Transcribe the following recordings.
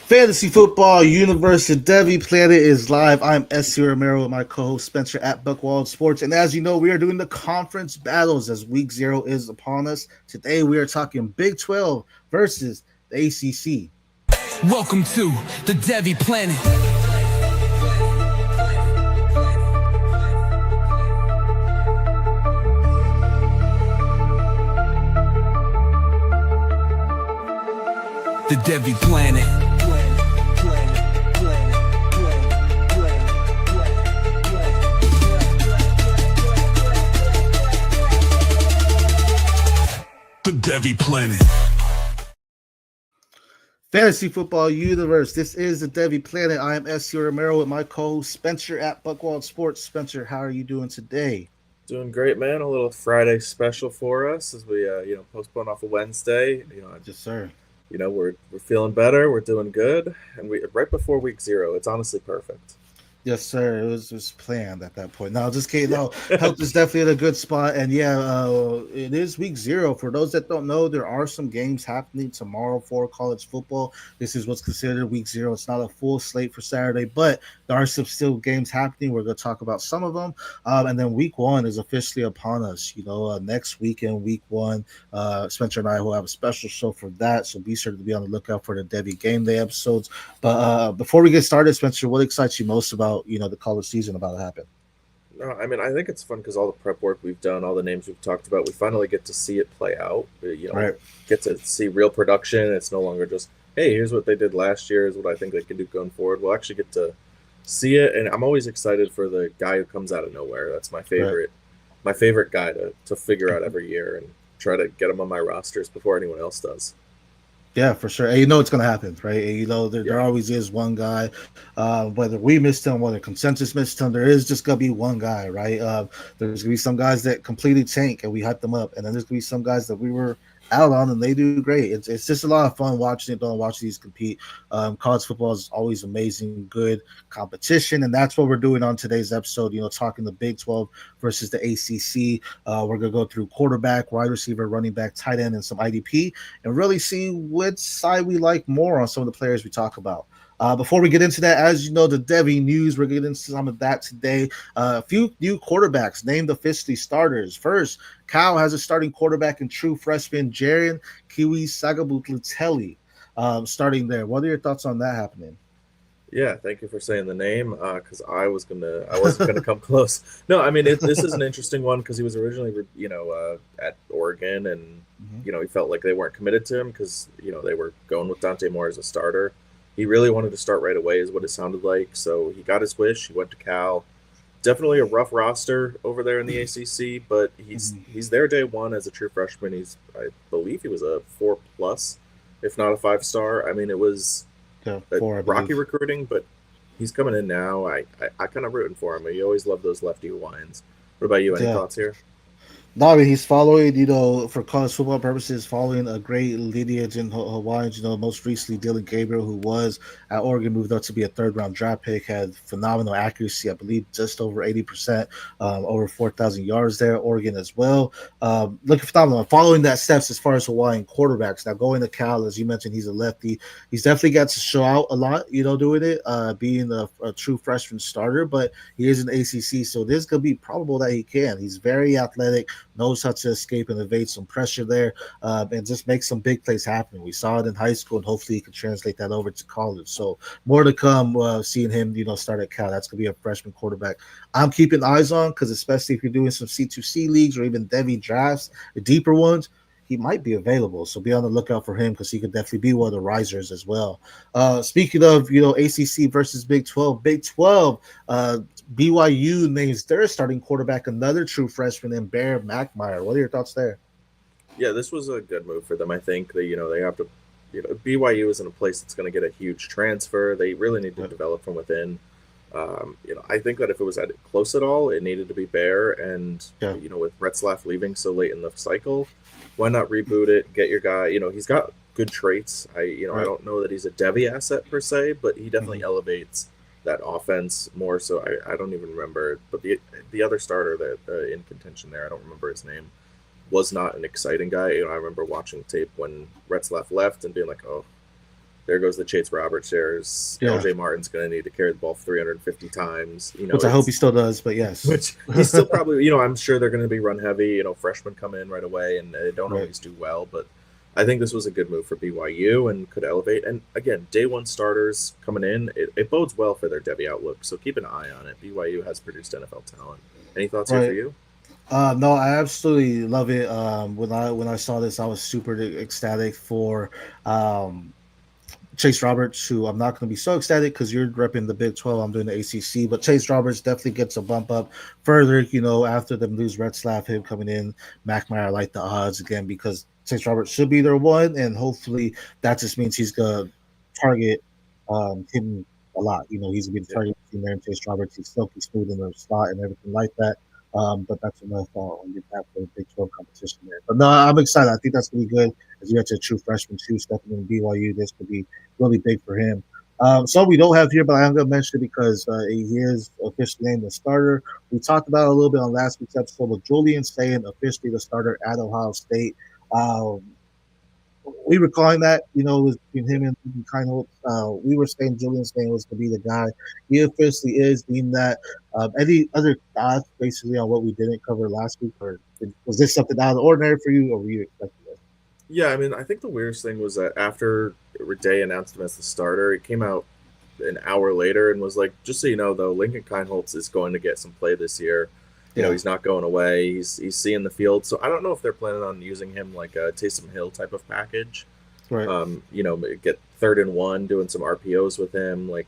Fantasy Football Universe, the Devy Planet is live. I'm SC Romero with my co-host Spencer at Buckwald Sports. And as you know, we are doing the conference battles as week 0 is upon us. Today we are talking Big 12 versus the ACC. Welcome to the Devy Planet. The Devy Planet. The Devy Planet. Fantasy Football Universe, this is the Devy Planet. I am SC Romero with my co-host Spencer at Buckwald Sports. Spencer, how are you doing today? Doing great, man. A little Friday special for us as we, postpone off a Wednesday. Yes, sir. We're feeling better. We're doing good, and we right before week 0. It's honestly perfect. Yes, sir. It was planned at that point. No, just kidding. No, health is definitely in a good spot. And it is week 0. For those that don't know, there are some games happening tomorrow for college football. This is what's considered week 0. It's not a full slate for Saturday, but there are some still games happening. We're going to talk about some of them. And then week 1 is officially upon us. Next weekend, week 1, Spencer and I will have a special show for that. So be sure to be on the lookout for the Devy Game Day episodes. But before we get started, Spencer, what excites you most about the college season about to happen? No, I mean, I think it's fun because all the prep work we've done, all the names we've talked about, we finally get to see it play out. Right. Get to see real production. It's no longer just, hey, here's what they did last year, is what I think they can do going forward. We'll actually get to see it, and I'm always excited for the guy who comes out of nowhere. That's my favorite, my favorite guy to figure out every year and try to get him on my rosters before anyone else does. Yeah, for sure. And it's going to happen, right? And there always is one guy, whether we missed him, whether consensus missed him, there is just going to be one guy, right? There's going to be some guys that completely tank and we hype them up. And then there's going to be some guys that we were out on and they do great. It's just a lot of fun watching it. Don't watch these compete. College football is always amazing, good competition, and that's what we're doing on today's episode. Talking the Big 12 versus the ACC. We're gonna go through quarterback, wide receiver, running back, tight end, and some IDP, and really see which side we like more on some of the players we talk about. Before we get into that, as you know, the Devy news, we're getting into some of that today. A few new quarterbacks named officially starters. First, Cal has a starting quarterback in true freshman Jordyn Kiwi Sagabutlatelli starting there. What are your thoughts on that happening? Yeah, thank you for saying the name because I wasn't gonna come close. No, I mean this is an interesting one because he was originally at Oregon and he felt like they weren't committed to him because they were going with Dante Moore as a starter. He really wanted to start right away is what it sounded like. So he got his wish. He went to Cal. Definitely a rough roster over there in the ACC, but he's there day one as a true freshman. I believe he was a 4+, if not a 5-star. I mean, it was rocky recruiting, but he's coming in now. I kind of rooting for him. You always love those lefty Hawaiians. What about you? Any thoughts here? No, I mean, he's following, for college football purposes, following a great lineage in Hawaiians. Most recently, Dylan Gabriel, who was at Oregon, moved up to be a third-round draft pick, had phenomenal accuracy, I believe just over 80%, over 4,000 yards there at Oregon as well. Looking phenomenal. Following that steps as far as Hawaiian quarterbacks. Now, going to Cal, as you mentioned, he's a lefty. He's definitely got to show out a lot, doing it, being a true freshman starter, but he is an ACC, so this could be probable that he can. He's very athletic, knows how to escape and evade some pressure there, and just make some big plays happen. We saw it in high school, and hopefully he can translate that over to college. So more to come, seeing him, start at Cal. That's going to be a freshman quarterback I'm keeping eyes on because especially if you're doing some C2C leagues or even Devy drafts, the deeper ones, he might be available. So be on the lookout for him because he could definitely be one of the risers as well. Speaking of, ACC versus Big 12, BYU names their starting quarterback another true freshman in Bear McMyer. What are your thoughts there? Yeah, this was a good move for them. I think they have to, BYU is in a place that's going to get a huge transfer. They really need to develop from within. I think that if it was close at all, it needed to be Bear. And, with Retzlaff leaving so late in the cycle, why not reboot it, get your guy, he's got good traits. I don't know that he's a Devy asset per se, but he definitely elevates that offense more. So I don't even remember, but the other starter that in contention there, I don't remember his name, was not an exciting guy. I remember watching tape when Retzlaff left and being like, oh, there goes the Chase Roberts shares. Yeah, LJ Martin's going to need to carry the ball 350 times. which I hope he still does. But yes, which he's still probably, I'm sure they're going to be run heavy. Freshmen come in right away and they don't right. always do well, but I think this was a good move for BYU and could elevate. And again, day one starters coming in, it bodes well for their Devy outlook. So keep an eye on it. BYU has produced NFL talent. Any thoughts here for Right. you? No, I absolutely love it. When I saw this, I was super ecstatic for um, Chase Roberts, who I'm not going to be so ecstatic because you're repping the Big 12. I'm doing the ACC, but Chase Roberts definitely gets a bump up further. After them lose Red Slav, him coming in, McMyer, I like the odds again because Chase Roberts should be their one, and hopefully that just means he's going to target him a lot. He's going to be Yeah. targeting there, and Chase Roberts, he's silky smooth in the slot and everything like that. But that's enough on your path for the Big 12 competition there. But no, I'm excited. I think that's going to be good as you get to a true freshman too, stepping in BYU. This could be really big for him. So we don't have here, but I'm going to mention it because he is officially named the starter. We talked about it a little bit on last week's episode with Julian saying officially the starter at Ohio State. Um, we were calling that, it was between him and kind of, we were saying Julian Spain was going to be the guy. He officially is deemed that. Any other thoughts basically on what we didn't cover last week, or was this something out of the ordinary for you, or were you expecting this? Yeah, I mean, I think the weirdest thing was that after Day announced him as the starter, he came out an hour later and was like, just so you know, though, Lincoln Kineholtz is going to get some play this year. Yeah. He's not going away. He's seeing the field. So I don't know if they're planning on using him like a Taysom Hill type of package. Right. Get 3rd and 1, doing some RPOs with him, like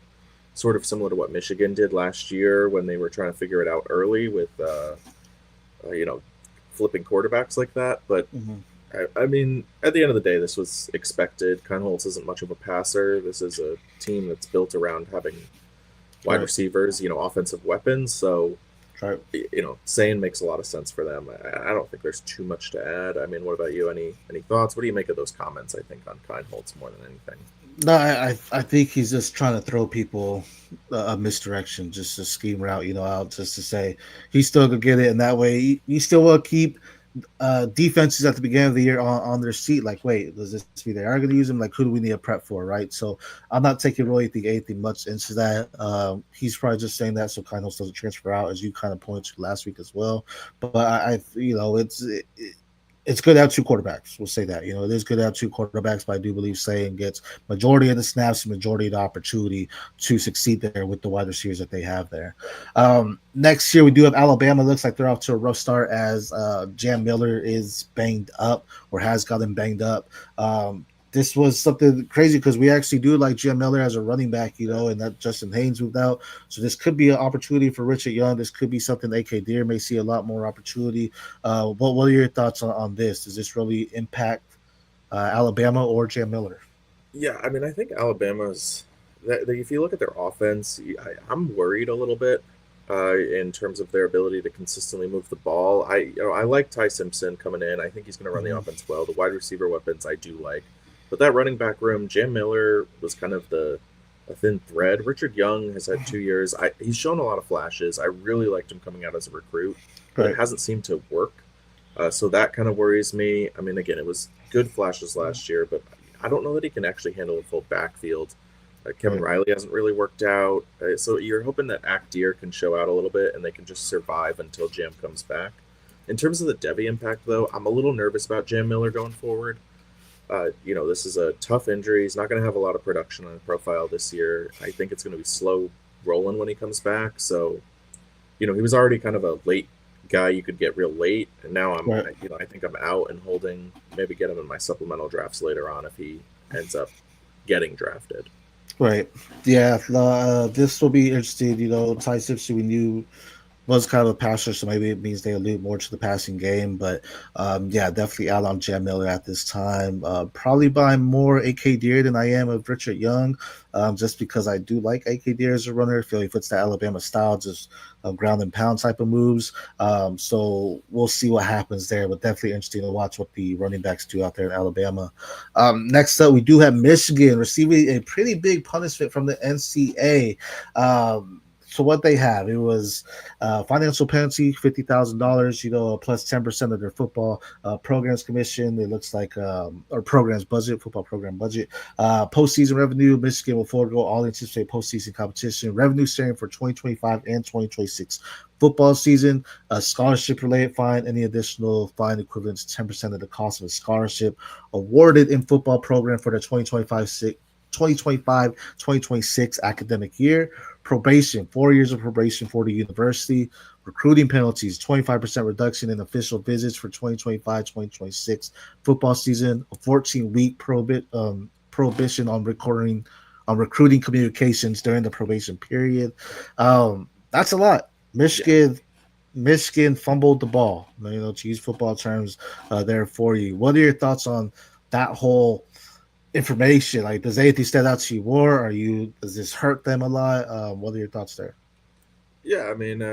sort of similar to what Michigan did last year when they were trying to figure it out early with, flipping quarterbacks like that. But I mean, at the end of the day, this was expected. Kineholtz isn't much of a passer. This is a team that's built around having wide receivers, offensive weapons. So, saying makes a lot of sense for them. I don't think there's too much to add. I mean, what about you? Any thoughts? What do you make of those comments? I think on Kineholtz more than anything. No, I think he's just trying to throw people a misdirection, just to scheme route, out just to say he's still gonna get it, and that way he still will keep defenses at the beginning of the year on their seat. Like, wait, does this mean they are going to use him? Like, who do we need to prep for, right? So I'm not taking really anything much into that. He's probably just saying that so Kineholtz doesn't transfer out, as you kind of pointed to last week as well. But it's good to have two quarterbacks. We'll say that. It is good to have two quarterbacks, but I do believe Sayan gets majority of the snaps, majority of the opportunity to succeed there with the wide receivers that they have there. Next year, we do have Alabama. Looks like they're off to a rough start as Jam Miller is banged up or has gotten banged up. This was something crazy because we actually do like Jam Miller as a running back, and that Justin Haynes moved out. So this could be an opportunity for Richard Young. This could be something AK Deer may see a lot more opportunity. What are your thoughts on this? Does this really impact Alabama or Jam Miller? Yeah, I mean, I think Alabama's. If you look at their offense, I'm worried a little bit in terms of their ability to consistently move the ball. I like Ty Simpson coming in. I think he's going to run the offense well. The wide receiver weapons I do like. But that running back room, Jam Miller was kind of a thin thread. Richard Young has had 2 years. He's shown a lot of flashes. I really liked him coming out as a recruit, but it hasn't seemed to work. So that kind of worries me. I mean, again, it was good flashes last year, but I don't know that he can actually handle a full backfield. Kevin Riley hasn't really worked out. So you're hoping that AK Deer can show out a little bit and they can just survive until Jam comes back. In terms of the Devy impact, though, I'm a little nervous about Jam Miller going forward. This is a tough injury. He's not going to have a lot of production on the profile this year. I think it's going to be slow rolling when he comes back. So, he was already kind of a late guy you could get real late, and now I think I'm out and holding. Maybe get him in my supplemental drafts later on if he ends up getting drafted. Right. Yeah. This will be interesting. Ty Simpson we knew was kind of a passer, so maybe it means they allude more to the passing game. But definitely out on Jam Miller at this time. Probably buying more AK Deer than I am of Richard Young, just because I do like AK Deer as a runner. I feel he fits the Alabama style, just ground and pound type of moves. So we'll see what happens there. But definitely interesting to watch what the running backs do out there in Alabama. Next up, we do have Michigan receiving a pretty big punishment from the NCAA. so what they have, it was financial penalty, $50,000, plus 10% of their football programs commission. It looks like or programs budget, football program budget. Postseason revenue, Michigan will forego all anticipated postseason competition revenue sharing for 2025 and 2026 football season. A scholarship related fine, any additional fine equivalent to 10% of the cost of a scholarship awarded in football program for the 2025-2026 academic year. Probation, 4 years of probation for the university. Recruiting penalties, 25% reduction in official visits for 2025-2026 football season. A 14-week prohibition on recruiting communications during the probation period. That's a lot. Michigan fumbled the ball, to use football terms there for you. What are your thoughts on that whole information? Like, does anything stand out to you more? Does this hurt them a lot? What are your thoughts there? Yeah, I mean,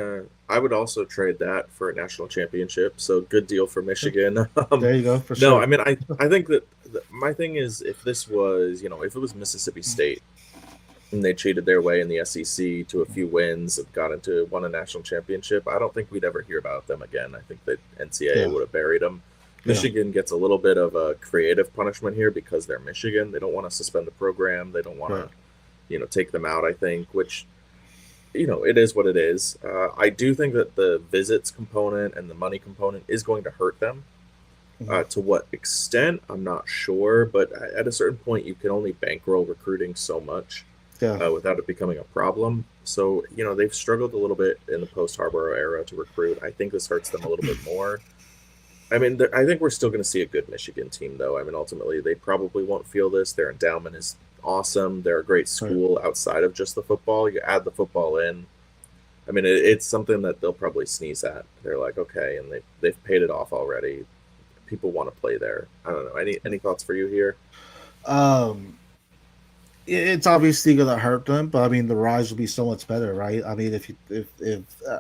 I would also trade that for a national championship. So good deal for Michigan. There you go, for No, sure. I mean, I think that my thing is if this was, if it was Mississippi State and they cheated their way in the SEC to a few wins and won a national championship, I don't think we'd ever hear about them again. I think that NCAA would have buried them. Michigan gets a little bit of a creative punishment here because they're Michigan. They don't want to suspend the program. They don't want to, take them out, I think, which, it is what it is. I do think that the visits component and the money component is going to hurt them. To what extent, I'm not sure. But at a certain point, you can only bankroll recruiting so much without it becoming a problem. So, they've struggled a little bit in the post-Harborough era to recruit. I think this hurts them a little bit more. I mean, I think we're still going to see a good Michigan team, though. I mean, ultimately, they probably won't feel this. Their endowment is awesome. They're a great school outside of just the football. You add the football in. I mean, it's something that they'll probably sneeze at. They're like, okay, and they've paid it off already. People want to play there. I don't know. Any thoughts for you here? It's obviously going to hurt them, but I mean, the rise will be so much better, right? I mean, if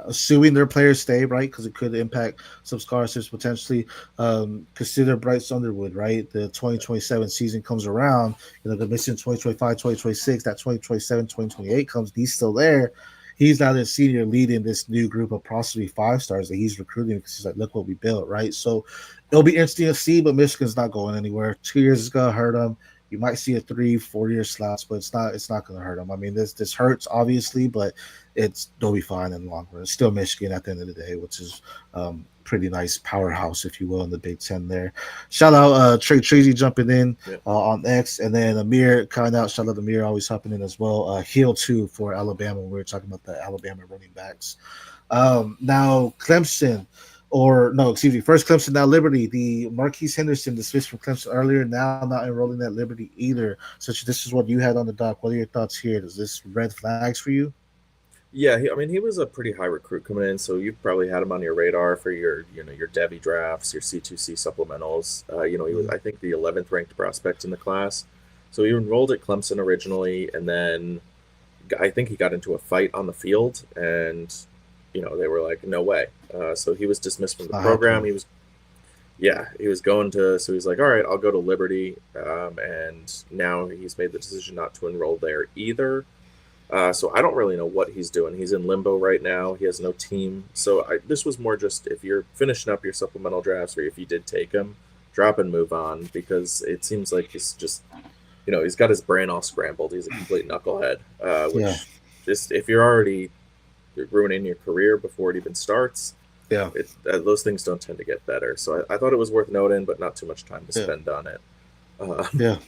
assuming their players stay, right, because it could impact some scholarships potentially. Consider Bryce Underwood, right? The 2027 season comes around, the mission 2025, 2026, that 2027, 2028 comes, he's still there. He's now the senior leading this new group of possibly 5-stars that he's recruiting because he's like, look what we built, right? So it'll be interesting to see, but Michigan's not going anywhere. 2 years is going to hurt them. You might see a 3-4 year slaps, but it's not going to hurt them. I mean, this hurts obviously, but they'll be fine in the long run. It's still Michigan at the end of the day, which is pretty nice powerhouse, if you will, in the Big Ten there. Shout out Tracy jumping in on X, and then Amir coming out. Shout out Amir always hopping in as well. Heel 2 for Alabama. We were talking about the Alabama running backs. Now Clemson. First Clemson, now Liberty. The Marquise Henderson dismissed from Clemson earlier, now not enrolling at Liberty either. So this is what you had on the dock. What are your thoughts here? Is this red flags for you? Yeah, he was a pretty high recruit coming in, so you've probably had him on your radar for your Devy drafts, your C2C supplementals. He was, I think, the 11th ranked prospect in the class. So he enrolled at Clemson originally, and then I think he got into a fight on the field, and they were like, no way. So he was dismissed from the program. He was going to, so he's like, all right, I'll go to Liberty. And now he's made the decision not to enroll there either. So I don't really know what he's doing. He's in limbo right now. He has no team. So this was more just if you're finishing up your supplemental drafts, or if you did take him, drop and move on, because it seems like he's just, he's got his brain all scrambled. He's a complete knucklehead, just if you're already ruining your career before it even starts, those things don't tend to get better. So I thought it was worth noting, but not too much time to spend on it. No,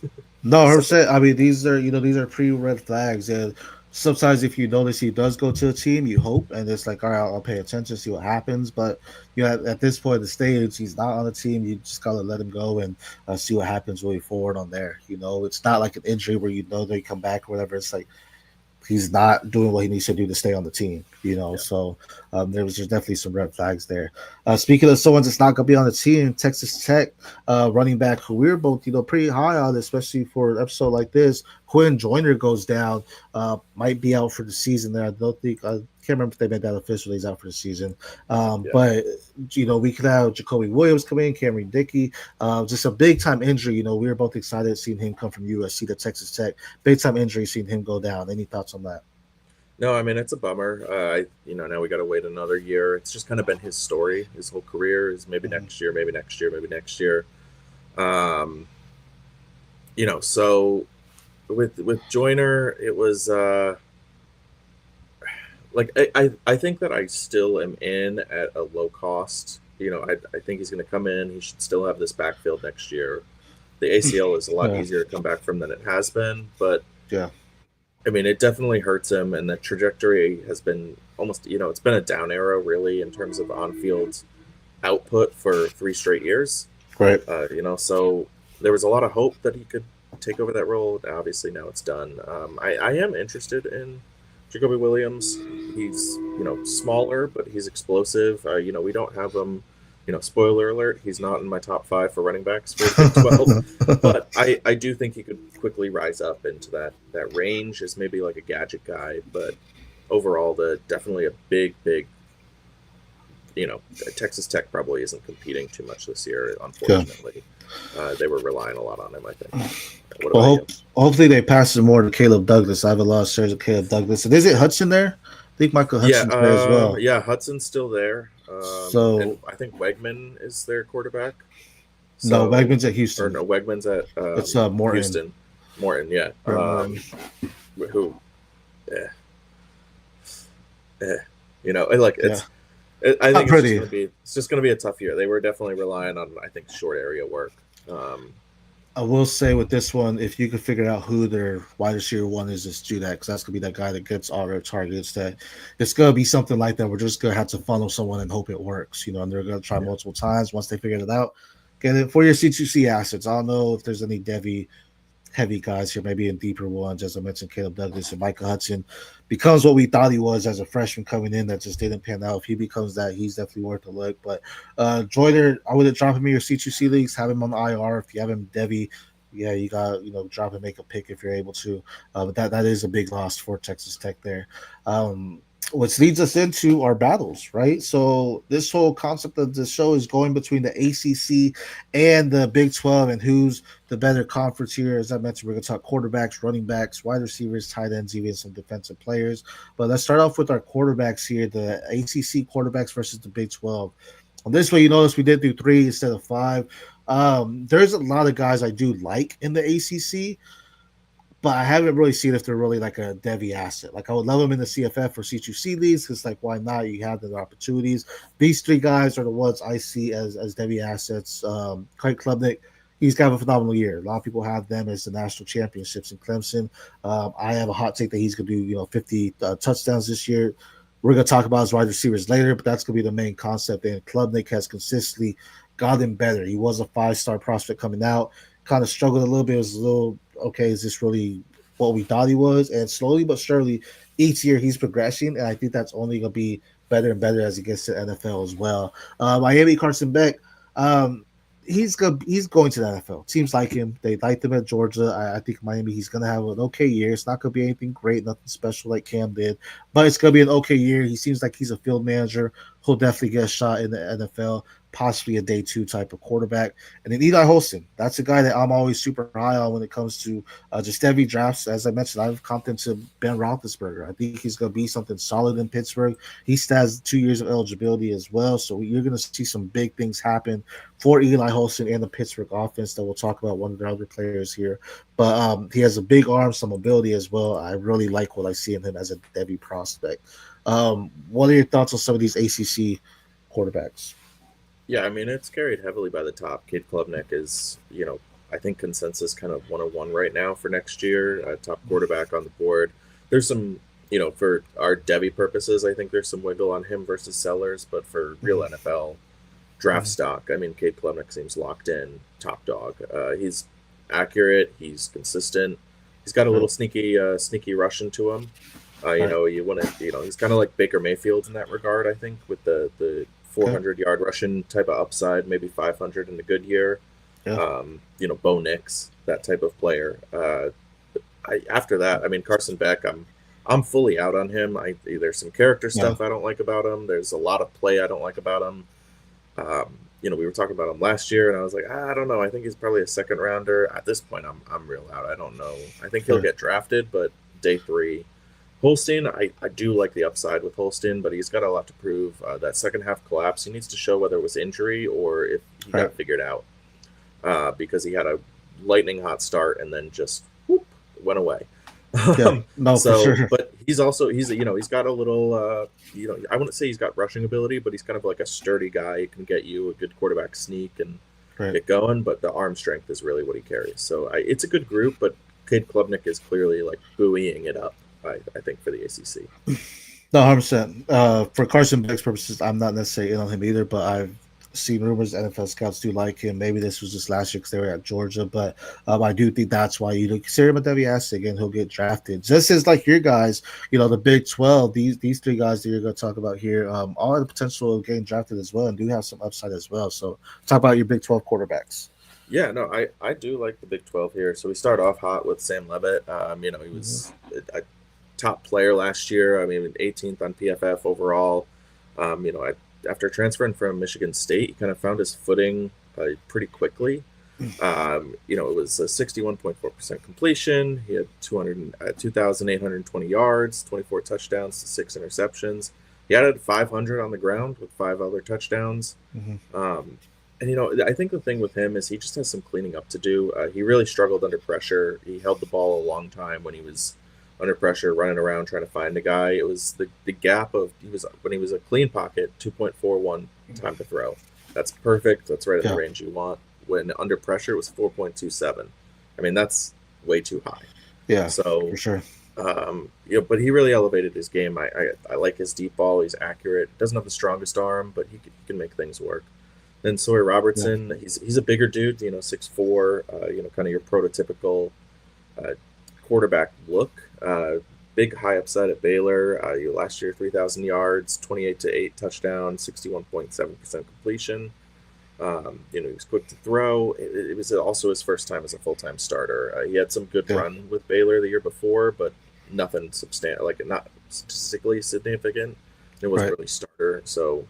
100%. I mean, these are pre-red flags, and sometimes if you notice he does go to a team, you hope, and it's like, all right, I'll pay attention, see what happens. But at this point in the stage, he's not on the team. You just gotta let him go and see what happens moving forward on there. It's not like an injury where they come back or whatever. It's like he's not doing what he needs to do to stay on the team, So there's definitely some red flags there. Speaking of someone that's not going to be on the team, Texas Tech running back who we're both, pretty high on, especially for an episode like this. Quinn Joyner goes down, might be out for the season there. I can't remember if they made that official. He's out for the season. But, we could have Jacoby Williams come in, Cameron Dickey. Just a big-time injury. We were both excited seeing him come from USC to Texas Tech. Big-time injury, seeing him go down. Any thoughts on that? No, I mean it's a bummer. Now we got to wait another year. It's just kind of been his story, his whole career is maybe Mhm. next year, maybe next year, maybe next year. Um, so with Joyner, it was like I think that I still am in at a low cost. I think he's going to come in. He should still have this backfield next year. The ACL is a lot Yeah, easier to come back from than it has been, but yeah, I mean, it definitely hurts him, and the trajectory has been almost, it's been a down arrow really in terms of on-field output for 3 straight years. right. So there was a lot of hope that he could take over that role. Obviously, now it's done. I am interested in Jacoby Williams. He's, smaller, but he's explosive. We don't have him. Spoiler alert, he's not in my top 5 for running backs for Big 12. But I do think he could quickly rise up into that range as maybe like a gadget guy. But overall, definitely a big, Texas Tech probably isn't competing too much this year, Yeah. unfortunately. They were relying a lot on him, I think. What Well, about you? hopefully they pass it more to Caleb Douglas. I have a lot of shares of Caleb Douglas. And is it Hudson there? I think Michael Yeah, Hudson's there as well. yeah, Hudson's still there. And So I think Wegman is their quarterback. no, So, Wegman's at or Houston. no, Wegman's at It's Morton. Houston. Morton, yeah. Brett Morton. Who, eh, like Yeah, I not think pretty. it's just gonna be a tough year. They were definitely relying on, I think, short area work. Um, I will say with this one, if you can figure out who their wide receiver one is, just do that because that's gonna be that guy that gets all their targets. That it's gonna be something like that. We're just gonna have to funnel someone and hope it works. And they're gonna try yeah. multiple times. Once they figure it out, get it for your C2C assets. I don't know if there's any Devy heavy guys here, maybe in deeper ones. As I mentioned, Caleb Douglas and Michael Hudson becomes what we thought he was as a freshman coming in that just didn't pan out. If he becomes that, he's definitely worth a look. But Joyner, I would have dropped him in your C2C leagues, have him on the IR. If you have him Devy, yeah, you got drop and make a pick if you're able to. But that is a big loss for Texas Tech there. Which leads us into our battles, right? So this whole concept of the show is going between the ACC and the Big 12 and who's the better conference here. As I mentioned, we're going to talk quarterbacks, running backs, wide receivers, tight ends, even some defensive players. But let's start off with our quarterbacks here, the ACC quarterbacks versus the Big 12. On this way, you notice we did do 3 instead of 5. There's a lot of guys I do like in the ACC, but I haven't really seen if they're really like a Devy asset. Like I would love them in the CFF or C2C leagues because like why not? You have the opportunities. These 3 guys are the ones I see as Devy assets. Craig Klubnik, he's got a phenomenal year. A lot of people have them as the national championships in Clemson. I have a hot take that he's going to do 50 touchdowns this year. We're going to talk about his wide receivers later, but that's going to be the main concept. And Klubnik has consistently gotten better. He was a 5-star prospect coming out, kind of struggled a little bit. It was a little, okay, is this really what we thought he was? And slowly but surely, each year he's progressing, and I think that's only going to be better and better as he gets to NFL as well. Miami Carson Beck, he's going to the NFL. Teams like him. They liked him at Georgia. I think Miami, he's going to have an okay year. It's not going to be anything great, nothing special like Cam did, but it's going to be an okay year. He seems like he's a field manager. He'll definitely get a shot in the NFL, possibly a day 2 type of quarterback. And then Eli Holston, that's a guy that I'm always super high on when it comes to just every drafts. As I mentioned, I've comped him to Ben Roethlisberger. I think he's going to be something solid in Pittsburgh. He still has 2 years of eligibility as well. So you're going to see some big things happen for Eli Holston and the Pittsburgh offense that we'll talk about one of the other players here. But he has a big arm, some mobility as well. I really like what I see in him as a Devy prospect. What are your thoughts on some of these ACC quarterbacks? Yeah, I mean, it's carried heavily by the top. Cade Klubnik is, I think consensus kind of 101 right now for next year. Top quarterback on the board. There's some, for our Devy purposes, I think there's some wiggle on him versus Sellers, but for real NFL draft stock, I mean, Cade Klubnik seems locked in, top dog. He's accurate. He's consistent. He's got a little sneaky Russian to him. You want to, he's kind of like Baker Mayfield in that regard, I think, with the 400-yard Russian type of upside, maybe 500 in a good year. Yeah. Bo Nix, that type of player. After that, I mean, Carson Beck, I'm fully out on him. There's some character stuff I don't like about him. There's a lot of play I don't like about him. We were talking about him last year, and I was like, I don't know. I think he's probably a second rounder. At this point, I'm real out. I don't know. I think he'll get drafted, but day 3. Holstein, I do like the upside with Holstein, but he's got a lot to prove. That second half collapse, he needs to show whether it was injury or if he Right. got figured out. Because he had a lightning hot start and then just whoop, went away. Yeah. No, for So, sure. but he's got a little I wouldn't say he's got rushing ability, but he's kind of like a sturdy guy. He can get you a good quarterback sneak and Right. get going. But the arm strength is really what he carries. So it's a good group, but Cade Klubnik is clearly like buoying it up. I think for the ACC. No, 100%. For Carson Beck's purposes, I'm not necessarily in on him either, but I've seen rumors NFL scouts do like him. Maybe this was just last year because they were at Georgia, but I do think that's why you consider him a Devy asset again. He'll get drafted. Just as like your guys, the Big 12, these three guys that you're going to talk about here, all have the potential of getting drafted as well and do have some upside as well. So talk about your Big 12 quarterbacks. Yeah, no, I do like the Big 12 here. So we start off hot with Sam Levitt. He Mm-hmm. was a top player last year. I mean, 18th on PFF overall. After transferring from Michigan State, he kind of found his footing pretty quickly. It was a 61.4% completion. He had 2,820 yards, 24 touchdowns to 6 interceptions. He added 500 on the ground with 5 other touchdowns. Mm-hmm. I think the thing with him is he just has some cleaning up to do. He really struggled under pressure. He held the ball a long time when he was under pressure, running around trying to find a guy. It was the gap of when he was a clean pocket, 2.41 time to throw. That's perfect. That's right in Yeah. the range you want. When under pressure, it was 4.27. I mean, that's way too high. Yeah, So, for sure. but he really elevated his game. I like his deep ball. He's accurate. Doesn't have the strongest arm, but he can make things work. Then Sawyer Yeah. Robertson, he's a bigger dude, 6'4", kind of your prototypical uh, quarterback look. Big high upside at Baylor. Last year, 3,000 yards, 28-8 touchdown, 61.7% completion. He was quick to throw. It was also his first time as a full-time starter. He had some good Yeah. run with Baylor the year before, but nothing substantial, like not statistically significant. It wasn't Right. really starter. So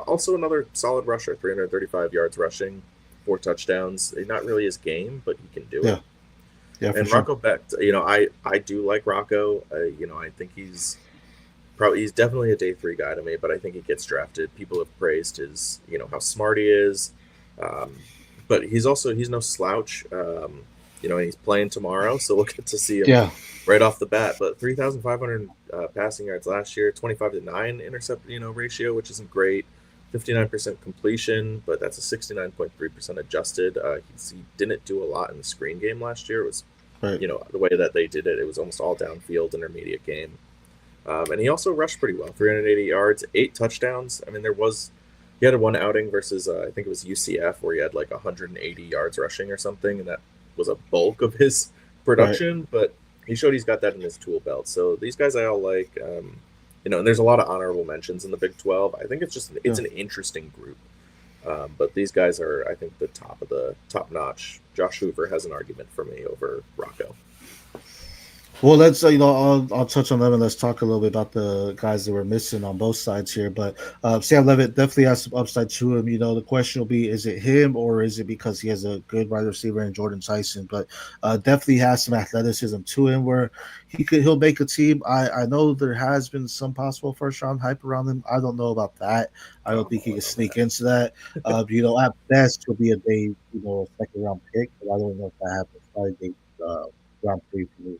also another solid rusher, 335 yards rushing, 4 touchdowns. Not really his game, but he can do Yeah. it. Yeah, for And sure. Rocco Beck, I do like Rocco. I think he's definitely a day 3 guy to me, but I think he gets drafted. People have praised his, how smart he is, um, but he's no slouch. And he's playing tomorrow, so we'll get to see him Yeah. right off the bat. But 3,500 passing yards last year, 25-9 intercept ratio, which isn't great. 59% completion, but that's a 69.3% adjusted. He didn't do a lot in the screen game last year. It was, Right. the way that they did it, it was almost all downfield, intermediate game. And he also rushed pretty well, 380 yards, 8 touchdowns. I mean, he had one outing versus, I think it was UCF, where he had like 180 yards rushing or something, and that was a bulk of his Right. production, but he showed he's got that in his tool belt. So these guys I all like, and there's a lot of honorable mentions in the Big 12. I think it's Yeah. an interesting group. But these guys are, I think, the top of the top notch. Josh Hoover has an argument for me over Rocco. Well, let's I'll touch on them and let's talk a little bit about the guys that were missing on both sides here. But Sam Levitt definitely has some upside to him. The question will be: is it him or is it because he has a good wide receiver in Jordyn Tyson? But definitely has some athleticism to him where he'll make a team. I know there has been some possible first round hype around him. I don't know about that. I don't think he can sneak into that. At best he'll be a day second round pick, but I don't know if that happens. Probably day round 3 for me.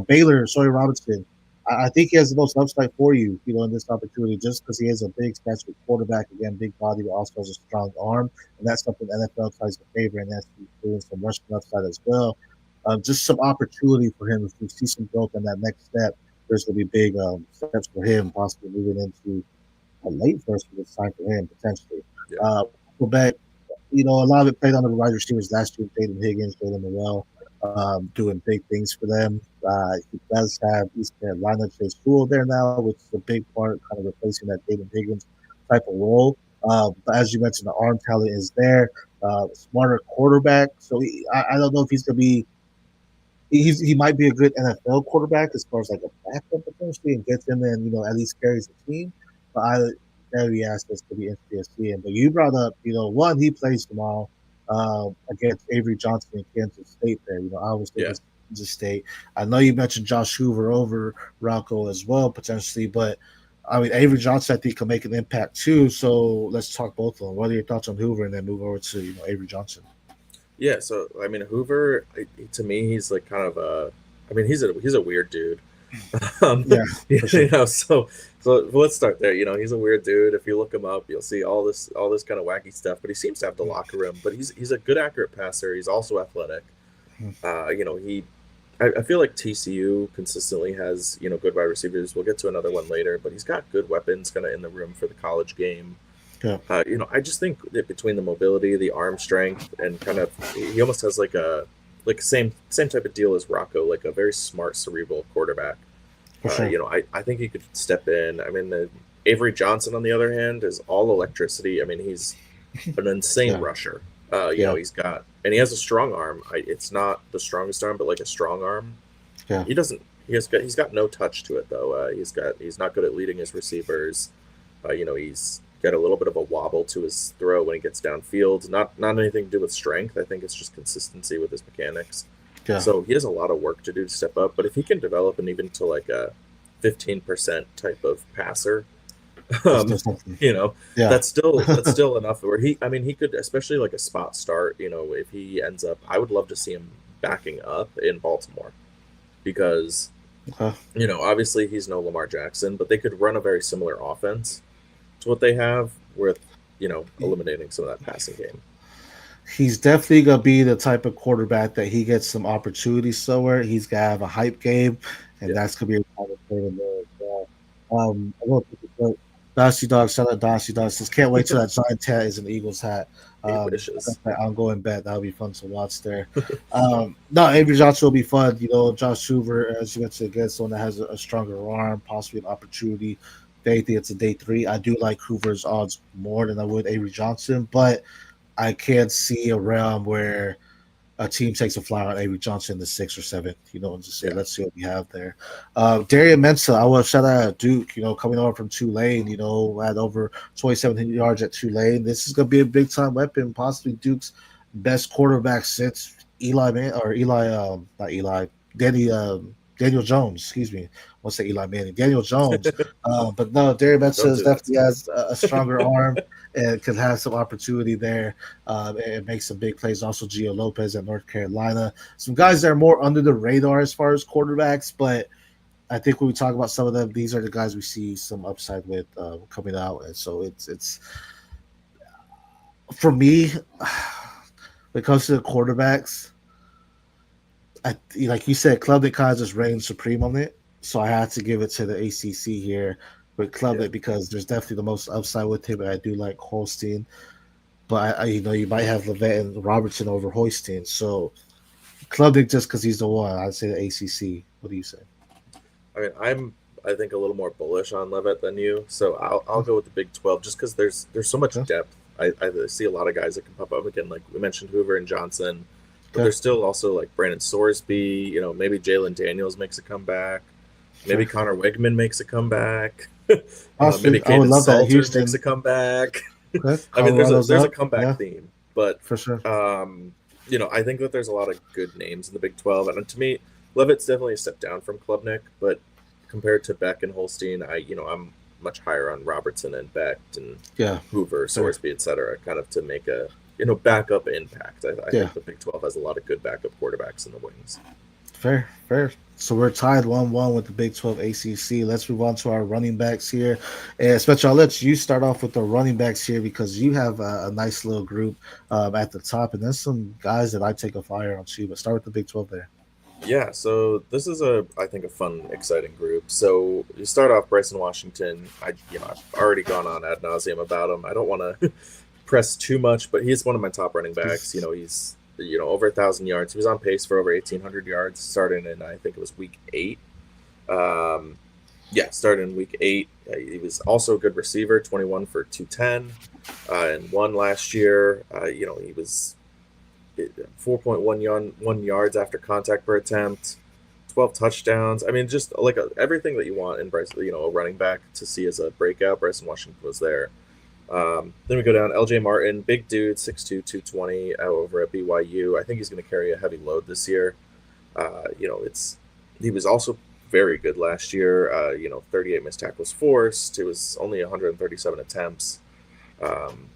Baylor, Sawyer Robinson, I think he has the most upside for you, in this opportunity, just because he has a big statue quarterback, again, big body, but also has a strong arm, and that's something NFL tries to favor, and that's doing some rushing upside as well. Just some opportunity for him. If we see some growth in that next step, there's going to be big steps for him, possibly moving into a late first for this time for him, potentially. Yeah. Quebec, a lot of it played on the wide receivers last year, Jaden Higgins, Jalen Morrell, doing big things for them. He does have East Carolina Chase School there now, which is a big part, kind of replacing that Jaden Higgins type of role. But as you mentioned, the arm talent is there. Smarter quarterback. So I don't know if he's going to be. He might be a good NFL quarterback as far as like a backup potentially, and gets him in, at least carries the team. But every aspect could be interesting to see him. But you brought up, one, he plays tomorrow against Avery Johnson in Kansas State there. Obviously Yeah. this Kansas State. I know you mentioned Josh Hoover over Rocco as well, potentially, but I mean, Avery Johnson, I think, can make an impact too. So let's talk both of them. What are your thoughts on Hoover, and then move over to Avery Johnson? Yeah, so I mean Hoover, to me, he's like kind of a, I mean he's a weird dude. Um, Yeah, for sure. so let's start there. He's a weird dude. If you look him up, you'll see all this kind of wacky stuff. But he seems to have the locker room. But he's a good accurate passer. He's also athletic. Mhm. I feel like TCU consistently has good wide receivers. We'll get to another one later, but he's got good weapons kind of in the room for the college game. Yeah, I just think that between the mobility, the arm strength, and kind of he almost has like same type of deal as Rocco, like a very smart, cerebral quarterback. for sure. I think he could step in. I mean, Avery Johnson, on the other hand, is all electricity. I mean, he's an insane Yeah, rusher. yeah, He has a strong arm. It's not the strongest arm, but like a strong arm. yeah. He doesn't. He's got no touch to it though. He's not good at leading his receivers. He's got a little bit of a wobble to his throw when he gets downfield. Not anything to do with strength. I think it's just consistency with his mechanics. Yeah, So he has a lot of work to do to step up. But if he can develop and even to like a 15% type of passer, that's still something. you know, Yeah, that's still enough. Where I mean, he could, especially like a spot start. If he ends up, I would love to see him backing up in Baltimore because okay. obviously he's no Lamar Jackson, but they could run a very similar offense to what they have with eliminating some of that passing game. He's definitely gonna be the type of quarterback that he gets some opportunities somewhere. He's gonna have a hype game, and Yeah, that's gonna be a part of the there as well. I will take a look. Dynasty Dog, shout out Dynasty Dog. Says can't wait till that giant hat is an Eagles hat. he I wishes. got that ongoing bet that'll be fun to watch there. No, Avery Johnson will be fun. Josh Hoover, as you mentioned, against someone that has a stronger arm, possibly an opportunity. They think it's a day three. I do like Hoover's odds more than I would Avery Johnson, but I can't see a realm where a team takes a flyer on Avery Johnson in the sixth or seventh, and just say, Yeah, let's see what we have there. Darian Mensah, I will shout out Duke, coming over from Tulane, had over 2,700 yards at Tulane. This is going to be a big time weapon, possibly Duke's best quarterback since Eli, Man, or Eli, not Eli, Danny, Daniel Jones, excuse me. I want to say Eli Manning, Daniel Jones. But no, Darian don't Mensah do that. definitely has a stronger arm and could have some opportunity there and make some big plays. Also, Gio Lopez at North Carolina. Some guys that are more under the radar as far as quarterbacks, but I think when we talk about some of them, these are the guys we see some upside with coming out. And so it's for me, when it comes to the quarterbacks, like you said, Club that kind of just reigns supreme on it. So I had to give it to the ACC here with Yeah. Klubnik because there's definitely the most upside with him. And I do like Holstein, but you might have Levet and Robertson over Hoisting. So Klubnik just because he's the one. I'd say the ACC. What do you say? I mean, I think a little more bullish on Levitt than you, so I'll go with the Big 12 just because there's so much Okay. depth. I see a lot of guys that can pop up again, like we mentioned Hoover and Johnson, but Okay. there's still also like Brandon Sorsby. Maybe Jalen Daniels makes a comeback. Maybe Sure. Connor Wegman makes a comeback. Maybe Possibly. I would Caden love that. Salter makes Houston. a comeback. Okay. I mean, there's a Colorado's there's a up. comeback Yeah, theme, but for sure. I think that there's a lot of good names in the Big 12, and to me, Levitt's definitely a step down from Klubnik, but compared to Beck and Holstein, I'm much higher on Robertson and Beck and Yeah. Hoover, Fair. Sorsby, etc. Kind of to make a backup impact. I Yeah. think the Big 12 has a lot of good backup quarterbacks in the wings. Fair, fair. So we're tied 1-1 with the Big 12 ACC. Let's move on to our running backs here. And Spencer, I'll let you start off with the running backs here because you have a nice little group at the top, and there's some guys that I take a flyer on too. But start with the Big 12 there. Yeah, so this is I think a fun, exciting group. So you start off Bryson Washington. I've already gone on ad nauseum about him. I don't want to press too much, but he's one of my top running backs. He's over 1,000 yards. He was on pace for over 1,800 yards starting in I think it was week 8. Yeah, started in week 8. He was also a good receiver, 21 for 210, and one last year. He was 4.1 yards after contact per attempt, 12 touchdowns. I mean, just like everything that you want in Bryson, a running back to see as a breakout. Bryson Washington was there. Then we go down LJ Martin, big dude, 6'2", 220 over at BYU. I think he's going to carry a heavy load this year. He was also very good last year. 38 missed tackles forced. It was only 137 attempts.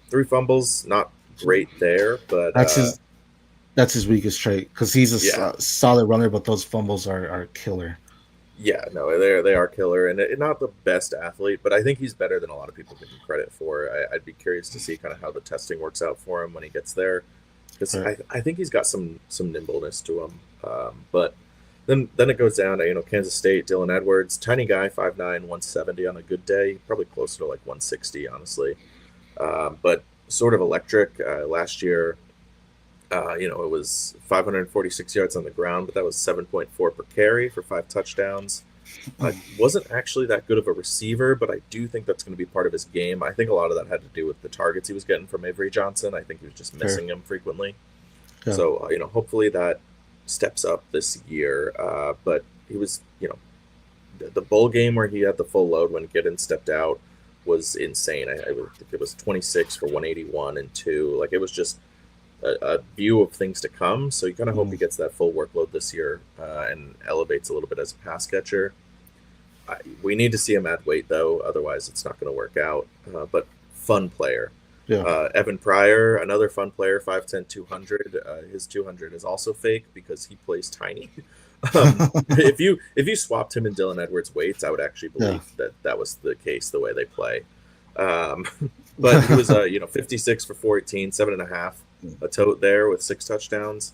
Three fumbles, not great there, but That's his that's his weakest trait because he's yeah, solid runner, but those fumbles are killer. yeah, no, they are killer, and not the best athlete, but I think he's better than a lot of people give him credit for. I'd be curious to see kind of how the testing works out for him when he gets there, because Right. I think he's got some nimbleness to him. But then it goes down to Kansas State, Dylan Edwards, tiny guy, 5'9", 170 on a good day, probably closer to like 160, honestly. But sort of electric last year. It was 546 yards on the ground, but that was 7.4 per carry for 5 touchdowns. Wasn't actually that good of a receiver, but I do think that's going to be part of his game. I think a lot of that had to do with the targets he was getting from Avery Johnson. I think he was just Fair. missing him frequently. Yeah. So, hopefully that steps up this year. But he was, the bowl game where he had the full load when Giddens stepped out was insane. I think it was 26 for 181 and 2. Like, it was just a view of things to come. So you kind of hope he gets that full workload this year and elevates a little bit as a pass catcher. We need to see him add weight, though. Otherwise, it's not going to work out. But fun player. Yeah. Evan Pryor, another fun player, 5'10", 200. His 200 is also fake because he plays tiny. If you swapped him and Dylan Edwards' weights, I would actually believe that was the case the way they play. But he was 56 for 418, 7.5. A tote there with 6 touchdowns.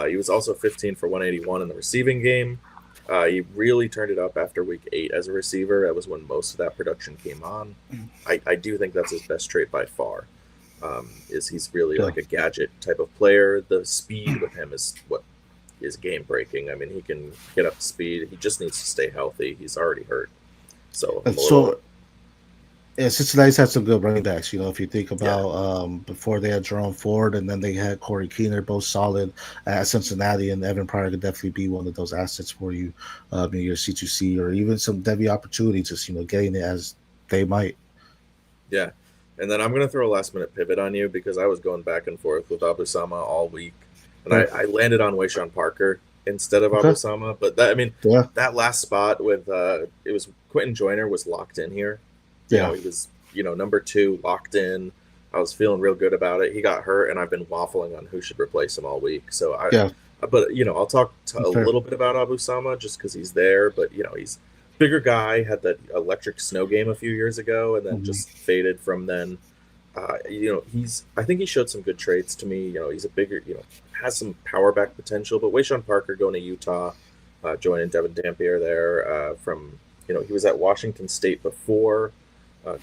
He was also 15 for 181 in the receiving game. He really turned it up after week 8 as a receiver. That was when most of that production came on. I do think that's his best trait by far. He's really like a gadget type of player. The speed with him is what is game breaking. I mean, he can get up to speed. He just needs to stay healthy. He's already hurt. So yeah, Cincinnati's had some good running backs. If you think about before they had Jerome Ford and then they had Corey Keener, both solid at Cincinnati, and Evan Pryor could definitely be one of those assets for you in your C2C or even some Devy opportunities, just getting it as they might. Yeah, and then I'm going to throw a last minute pivot on you because I was going back and forth with Abusama all week, and I landed on Wayshawn Parker instead of Abusama. But that last spot with it was Quentin Joyner was locked in here. He was, number 2 locked in. I was feeling real good about it. He got hurt, and I've been waffling on who should replace him all week. So but I'll talk a little bit about Abusama just because he's there. But he's a bigger guy. Had that electric snow game a few years ago, and then just faded from then. I think he showed some good traits to me. He's a bigger, has some power back potential. But Wayshawn Parker going to Utah, joining Devin Dampier there from he was at Washington State before.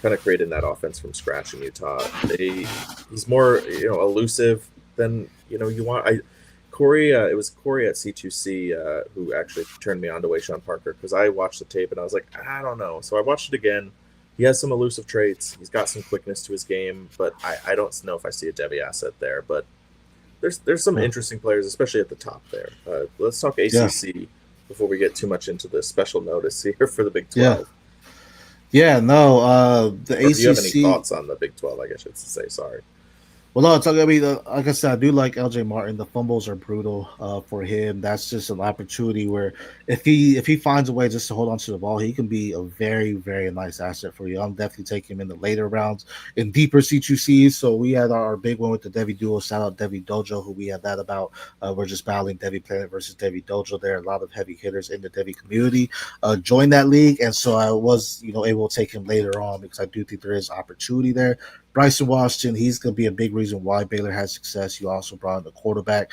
Kind of creating that offense from scratch in Utah. He's more elusive than you want. Corey, it was Corey at C2C who actually turned me on to Wayshawn Parker because I watched the tape and I was like, I don't know. So I watched it again. He has some elusive traits. He's got some quickness to his game, but I don't know if I see a Devy asset there. But there's some interesting players, especially at the top there. Let's talk ACC before we get too much into the special notice here for the Big 12. Yeah, no. The ACC. Do you have any thoughts on the Big 12? I guess I should say. Sorry. Well, no, like I said, I do like LJ Martin. The fumbles are brutal for him. That's just an opportunity where if he finds a way just to hold on to the ball, he can be a very, very nice asset for you. I'm definitely taking him in the later rounds in deeper C2Cs. So we had our big one with the Devy duo. Shout out Devy Dojo, who we had that about. We're just battling Devy Planet versus Devy Dojo. There are a lot of heavy hitters in the Devy community. Joined that league, and so I was able to take him later on because I do think there is opportunity there. Bryson Washington, he's going to be a big reason why Baylor has success. You also brought in the quarterback.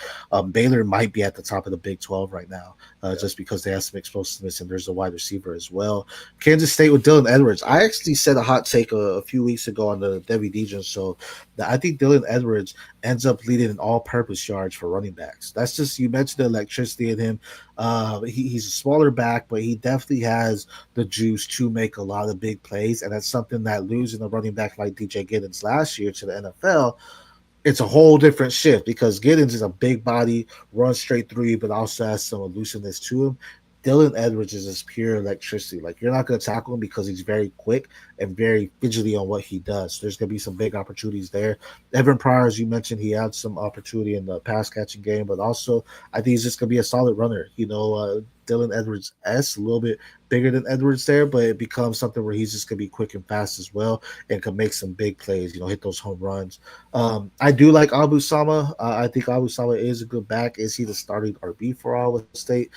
Baylor might be at the top of the Big 12 right now just because they have some explosiveness and there's a wide receiver as well. Kansas State with Dylan Edwards. I actually said a hot take a few weeks ago on the Devy Dejan show that I think Dylan Edwards ends up leading in all-purpose yards for running backs. That's just, you mentioned the electricity in him. He's a smaller back, but he definitely has the juice to make a lot of big plays, and that's something that losing a running back like DJ Giddens last year to the NFL, it's a whole different shift because Giddens is a big body, runs straight through you, but also has some elusiveness to him. Dylan Edwards is just pure electricity. Like you're not going to tackle him because he's very quick and very fidgety on what he does. So there's going to be some big opportunities there. Evan Pryor, as you mentioned, he had some opportunity in the pass catching game, but also I think he's just going to be a solid runner. Dylan Edwards a little bit bigger than Edwards there, but it becomes something where he's just going to be quick and fast as well and can make some big plays. Hit those home runs. I do like Abu Sama. I think Abu Sama is a good back. Is he the starting RB for Iowa State?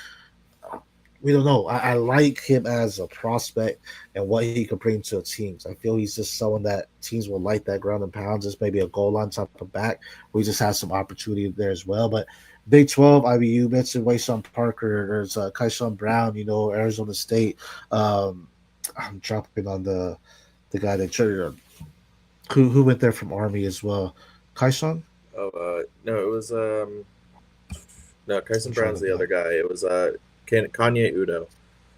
We don't know. I like him as a prospect and what he could bring to teams. I feel he's just someone that teams will like that ground and pounds. Just maybe a goal line type of back. We just have some opportunity there as well. But Big 12, IBU mentioned Wayshawn Parker. There's Kaishan Brown, Arizona State. I'm dropping on the guy that who went there from Army as well. Kaishan? Oh, no, it was no, Tyson Brown's the other guy. It was Kanye Udo.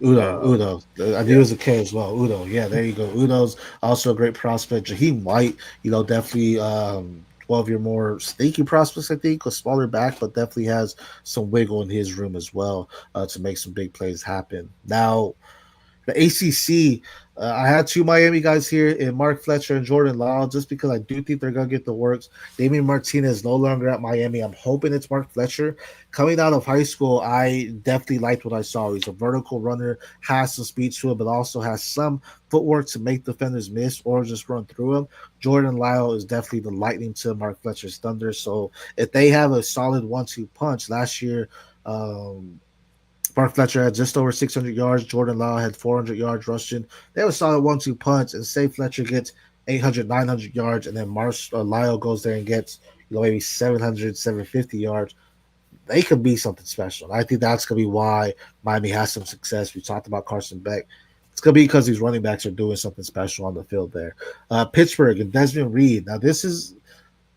Udo. I knew it was a K as well. Udo. Yeah, there you go. Udo's also a great prospect. Jaheim White, definitely 12-year more sneaky prospects, I think, a smaller back, but definitely has some wiggle in his room as well to make some big plays happen. Now, the ACC, I had two Miami guys here in Mark Fletcher and Jordyn Lyle, just because I do think they're going to get the works. Damian Martinez no longer at Miami. I'm hoping it's Mark Fletcher. Coming out of high school, I definitely liked what I saw. He's a vertical runner, has some speed to it, but also has some footwork to make defenders miss or just run through him. Jordyn Lyle is definitely the lightning to Mark Fletcher's thunder. So if they have a solid 1-2 punch last year, Mark Fletcher had just over 600 yards. Jordyn Lyle had 400 yards rushing. They have a solid 1-2 punch, and say Fletcher gets 800, 900 yards, and then Lyle goes there and gets maybe 700, 750 yards. They could be something special. And I think that's going to be why Miami has some success. We talked about Carson Beck. It's going to be because these running backs are doing something special on the field there. Pittsburgh and Desmond Reed. Now, this is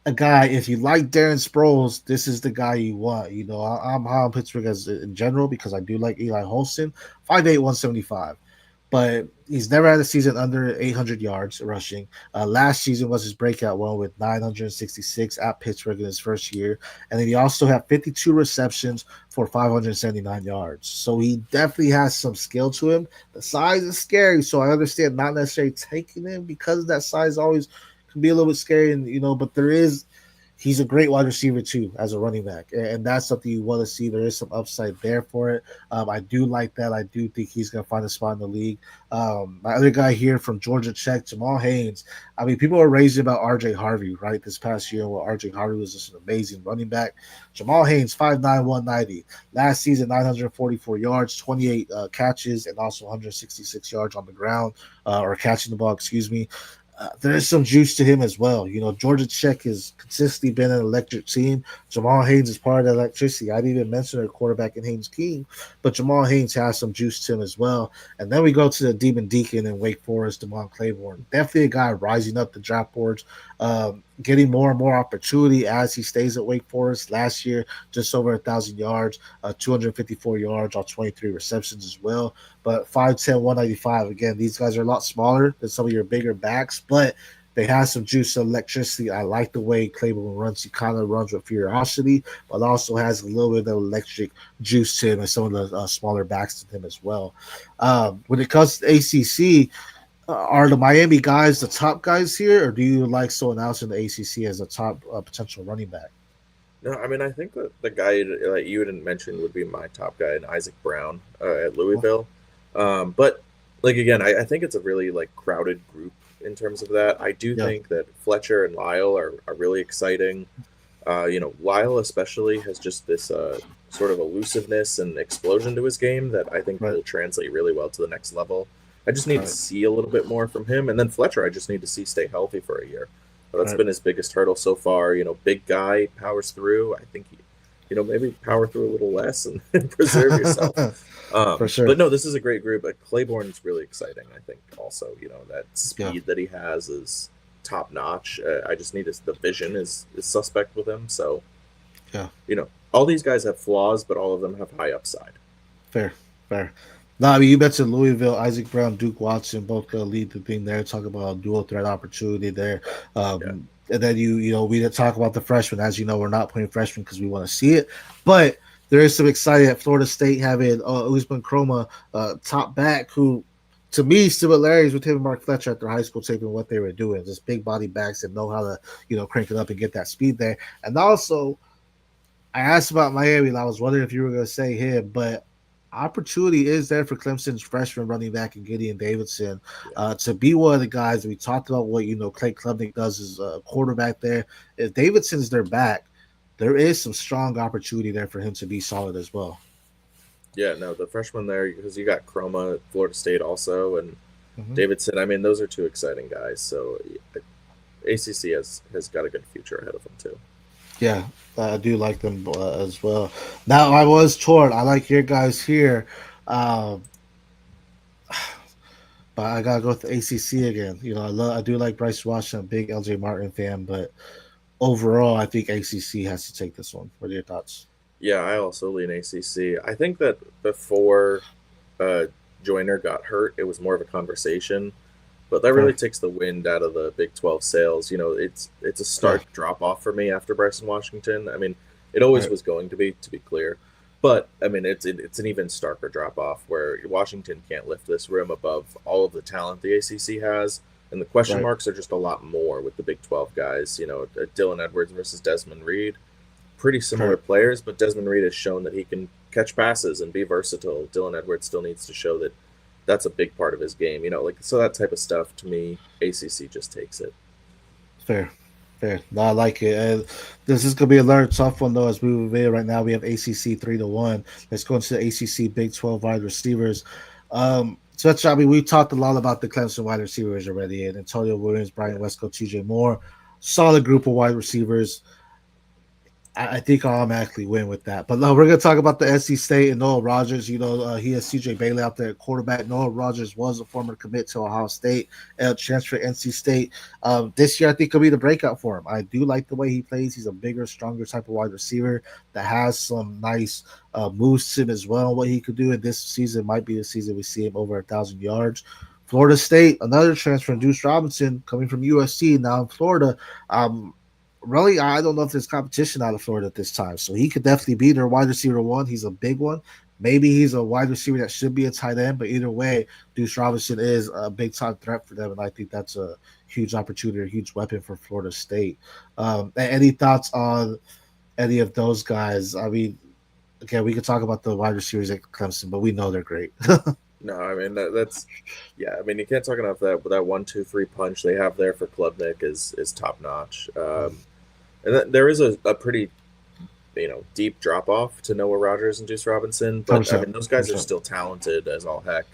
a guy, if you like Darren Sproles, this is the guy you want. I'm high on Pittsburgh as in general because I do like Eli Holston, 5'8", 175. But he's never had a season under 800 yards rushing. Last season was his breakout one with 966 at Pittsburgh in his first year. And then he also had 52 receptions for 579 yards. So he definitely has some skill to him. The size is scary, so I understand not necessarily taking him because that size always – can be a little bit scary, and but he's a great wide receiver too as a running back, and that's something you want to see. There is some upside there for it. I do like that. I do think he's going to find a spot in the league. My other guy here from Georgia Tech, Jamal Haynes. I mean, people are raving about RJ Harvey, right? This past year, where RJ Harvey was just an amazing running back. Jamal Haynes, 5'9", 190. Last season, 944 yards, 28 catches, and also 166 yards on the ground, or catching the ball, excuse me. There is some juice to him as well. Georgia Tech has consistently been an electric team. Jamal Haynes is part of that electricity. I didn't even mention their quarterback in Haynes King, but Jamal Haynes has some juice to him as well. And then we go to the Demon Deacon in Wake Forest, Damon Claiborne. Definitely a guy rising up the draft boards, getting more and more opportunity as he stays at Wake Forest. Last year, just over 1,000 yards, 254 yards on 23 receptions as well. But 5'10", 195. Again, these guys are a lot smaller than some of your bigger backs, but they have some juice and electricity. I like the way Claiborne runs. He kind of runs with curiosity, but also has a little bit of electric juice to him and some of the smaller backs to him as well. When it comes to ACC, are the Miami guys the top guys here, or do you like someone else in the ACC as a top potential running back? No, I mean, I think that the guy that you didn't mention would be my top guy, Isaac Brown at Louisville. But again, I think it's a really crowded group in terms of that. I do think that Fletcher and Lyle are really exciting. Lyle especially has just this sort of elusiveness and explosion to his game that I think will translate really well to the next level. I just need to see a little bit more from him. And then Fletcher, I just need to see stay healthy for a year. That's been his biggest hurdle so far. Big guy, powers through. I think maybe power through a little less and preserve yourself. For sure. But no, this is a great group. Claiborne is really exciting. I think also, that speed that he has is top notch. I just need the vision is suspect with him. So, all these guys have flaws, but all of them have high upside. Fair. No, I mean, you mentioned Louisville, Isaac Brown, Duke Watson, both going to lead the thing there. Talk about a dual threat opportunity there. And then we didn't talk about the freshmen. As you know, we're not playing freshmen because we want to see it. But there is some exciting at Florida State having Usman Chroma, top back, who to me similarities with him and Mark Fletcher at their high school taking what they were doing, just big body backs that know how to crank it up and get that speed there. And also, I asked about Miami, and I was wondering if you were going to say him, but opportunity is there for Clemson's freshman running back and Gideon Davidson to be one of the guys. We talked about what Clay Klubnik does as a quarterback there. If Davidson's their back, there is some strong opportunity there for him to be solid as well. Yeah, no, the freshman there, because you got Chroma at Florida State also, and Davidson. I mean, those are two exciting guys. So ACC has got a good future ahead of them too. Yeah, I do like them as well. Now, I was torn. I like your guys here, but I gotta go with the ACC again. I do like Bryce Washington, big LJ Martin fan, but overall, I think ACC has to take this one. What are your thoughts? Yeah, I also lean ACC. I think that before Joyner got hurt, it was more of a conversation, but that really takes the wind out of the Big 12 sails. It's a stark drop off for me after Bryson Washington. I mean, it always was going to be clear, but I mean, it's an even starker drop off where Washington can't lift this rim above all of the talent the ACC has, and the question marks are just a lot more with the Big 12 guys. Dylan Edwards versus Desmond Reed. Pretty similar players, but Desmond Reed has shown that he can catch passes and be versatile. Dylan Edwards still needs to show that that's a big part of his game. So that type of stuff, to me, ACC just takes it. Fair. No, I like it. And this is going to be a very tough one, though, as we move in. Right now, we have ACC 3-1. Let's go into the ACC Big 12 wide receivers. So, we talked a lot about the Clemson wide receivers already, and Antonio Williams, Brian Westcott, TJ Moore. Solid group of wide receivers. I think I'll automatically win with that. But we're going to talk about the SC State and Noah Rogers. He has CJ Bailey out there at quarterback. Noah Rogers was a former commit to Ohio State and transfer to NC State. This year, I think, will be the breakout for him. I do like the way he plays. He's a bigger, stronger type of wide receiver that has some nice moves to him as well, what he could do. And this season might be the season we see him over 1,000 yards. Florida State, another transfer, Deuce Robinson, coming from USC, now in Florida. Really, I don't know if there's competition out of Florida at this time. So he could definitely be their wide receiver one. He's a big one. Maybe he's a wide receiver that should be a tight end, but either way, Deuce Robinson is a big-time threat for them, and I think that's a huge opportunity, a huge weapon for Florida State. Any thoughts on any of those guys? I mean, again, we could talk about the wide receivers at Clemson, but we know they're great. No, I mean, that's – yeah, I mean, you can't talk enough that 1-2-3 punch they have there for Klubnik is top-notch. And there is a pretty, deep drop off to Noah Rogers and Deuce Robinson, but I mean those guys are still talented as all heck.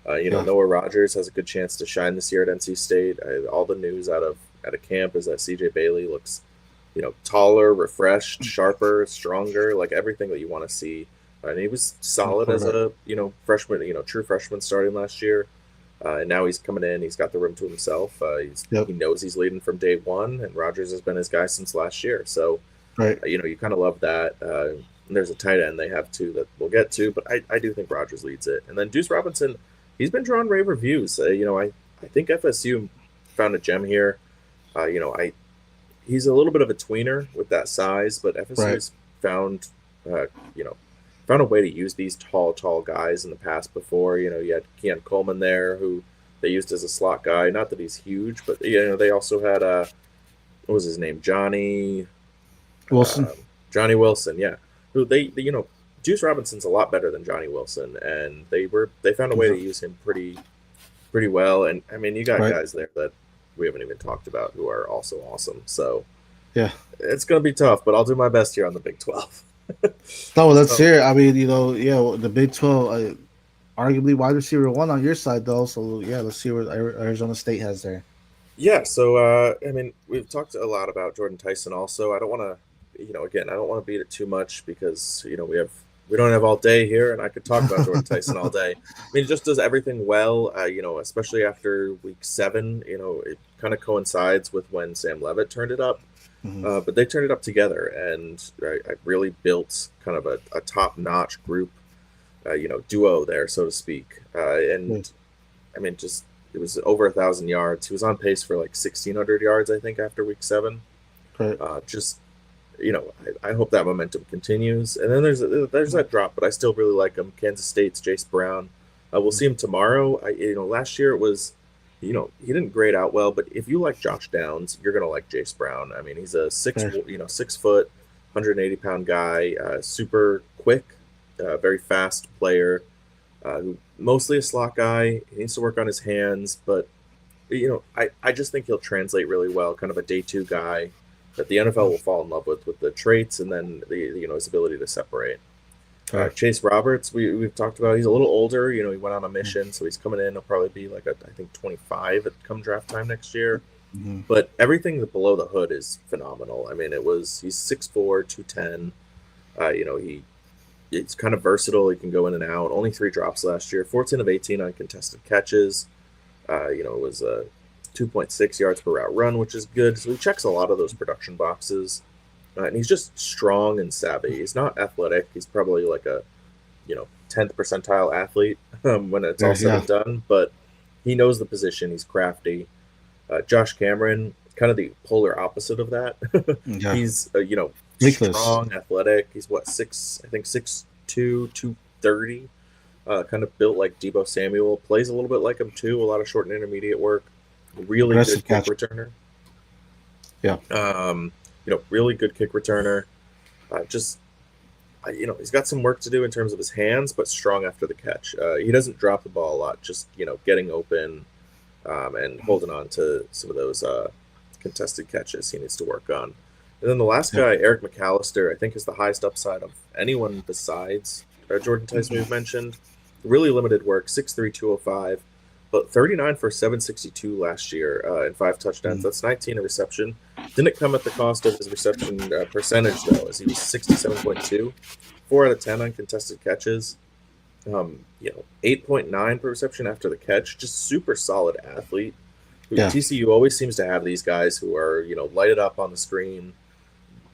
Noah Rogers has a good chance to shine this year at NC State. All the news out of camp is that CJ Bailey looks, taller, refreshed, sharper, stronger, like everything that you want to see. And he was solid as a freshman, true freshman starting last year. And now he's coming in. He's got the room to himself. He knows he's leading from day one, and Rogers has been his guy since last year. So, you kind of love that. And there's a tight end they have too that we'll get to, but I do think Rogers leads it. And then Deuce Robinson, he's been drawing rave reviews. I think FSU found a gem here. He's a little bit of a tweener with that size, but FSU's found a way to use these tall guys in the past before. You had Keon Coleman there, who they used as a slot guy. Not that he's huge, but they also had what was his name, Johnny Wilson. Johnny Wilson, yeah. Who they Deuce Robinson's a lot better than Johnny Wilson, and they found a way to use him pretty well. And I mean, you got guys there that we haven't even talked about who are also awesome. So yeah, it's gonna be tough, but I'll do my best here on the Big 12. No, let's hear it. I mean, the Big 12, arguably wide receiver one on your side, though. So, yeah, let's see what Arizona State has there. Yeah, so, I mean, we've talked a lot about Jordyn Tyson also. I don't want to, again, I don't want to beat it too much because, we don't have all day here, and I could talk about Jordyn Tyson all day. I mean, he just does everything well, especially after week 7. It kind of coincides with when Sam Leavitt turned it up. But they turned it up together, and I really built kind of a top-notch group, duo there, so to speak. I mean, just it was over 1,000 yards. He was on pace for like 1,600 yards, I think, after week 7. Just I hope that momentum continues. And then there's that drop, but I still really like him. Kansas State's Jace Brown. We'll see him tomorrow. Last year it was, he didn't grade out well, but if you like Josh Downs, you're gonna like Jace Brown. I mean, he's a 6 foot, 180-pound guy, super quick, very fast player, mostly a slot guy. He needs to work on his hands, but I just think he'll translate really well. Kind of a day two guy that the NFL will fall in love with the traits and then his ability to separate. Chase Roberts, we've talked about. He's a little older. He went on a mission, so he's coming in. He'll probably be like I think 25 at come draft time next year. Mm-hmm. But everything below the hood is phenomenal. I mean, he's 6'4", 210. He's kind of versatile. He can go in and out. Only 3 drops last year. 14 of 18 on contested catches. It was 2.6 yards per route run, which is good. So he checks a lot of those production boxes. And he's just strong and savvy. He's not athletic. He's probably like a, 10th percentile athlete when it's all said and done. But he knows the position. He's crafty. Josh Cameron, kind of the polar opposite of that. He's, strong, athletic. He's what, 6'2", 230. Kind of built like Deebo Samuel. Plays a little bit like him too. A lot of short and intermediate work. Really good kick returner. Yeah. Really good kick returner. He's got some work to do in terms of his hands, but strong after the catch. He doesn't drop the ball a lot, just, getting open and holding on to some of those contested catches he needs to work on. And then the last guy, Eric McAllister, I think is the highest upside of anyone besides Jordyn Tyson we've mentioned. Really limited work, 6'3", 205. But 39 for 762 last year and 5 touchdowns. That's 19 a reception. Didn't come at the cost of his reception percentage, though, as he was 67.2, 4 out of 10 on contested catches. 8.9 per reception after the catch. Just super solid athlete. TCU always seems to have these guys who are, lighted up on the screen,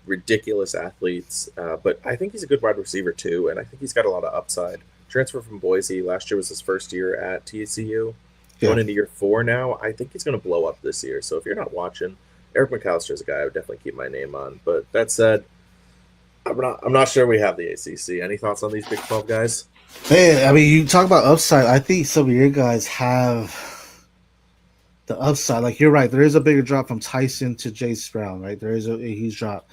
ridiculous athletes. But I think he's a good wide receiver, too, and I think he's got a lot of upside. Transfer from Boise. Last year was his first year at TCU. Going into year 4 now, I think he's going to blow up this year. So if you're not watching, Eric McAllister is a guy I would definitely keep my name on. But that said, I'm not sure we have the ACC. Any thoughts on these Big 12 guys? Man, I mean, you talk about upside. I think some of your guys have the upside. Like, you're right. There is a bigger drop from Tyson to Jace Brown, right? There is a huge drop.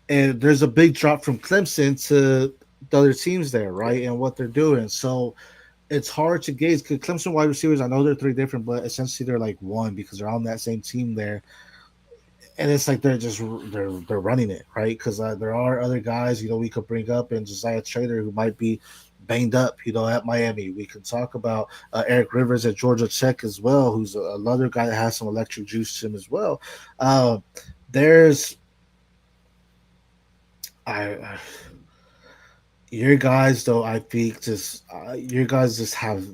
And there's a big drop from Clemson to the other teams there, right? And what they're doing. So it's hard to gauge because Clemson wide receivers, I know they're 3 different, but essentially they're like 1 because they're on that same team there. And it's like they're running it, right? Because there are other guys, we could bring up, and Josiah Trader, who might be banged up, at Miami. We can talk about Eric Rivers at Georgia Tech as well, who's another guy that has some electric juice to him as well. Your guys, though, I think your guys just have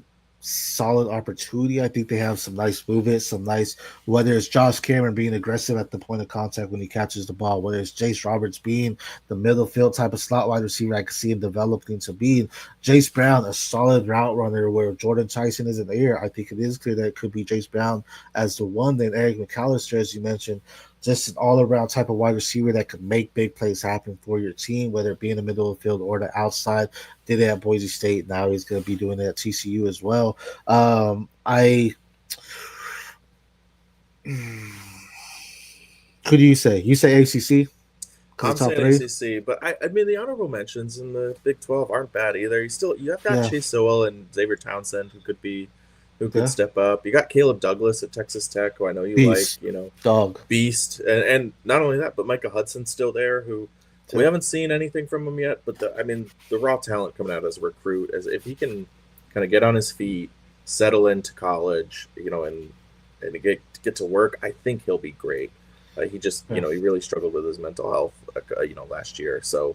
solid opportunity. I think they have some nice movement, whether it's Josh Cameron being aggressive at the point of contact when he catches the ball, whether it's Jace Roberts being the middle field type of slot wide receiver I can see him developing to be. Jace Brown, a solid route runner where Jordyn Tyson isn't there. I think it is clear that it could be Jace Brown as the one. Then Eric McAllister, as you mentioned, just an all-around type of wide receiver that could make big plays happen for your team, whether it be in the middle of the field or the outside. Did it at Boise State. Now he's going to be doing it at TCU as well. Who do you say? You say ACC? I'm saying ACC, but I mean the honorable mentions in the Big 12 aren't bad either. You have got Chase Sowell and Xavier Townsend who could step up. You got Caleb Douglas at Texas Tech, who I know you Beast. like, beast, and not only that, but Micah Hudson's still there, who we haven't seen anything from him yet. But the raw talent coming out as a recruit, as if he can kind of get on his feet, settle into college, and get to work, I think he'll be great. He just, he really struggled with his mental health, last year. So,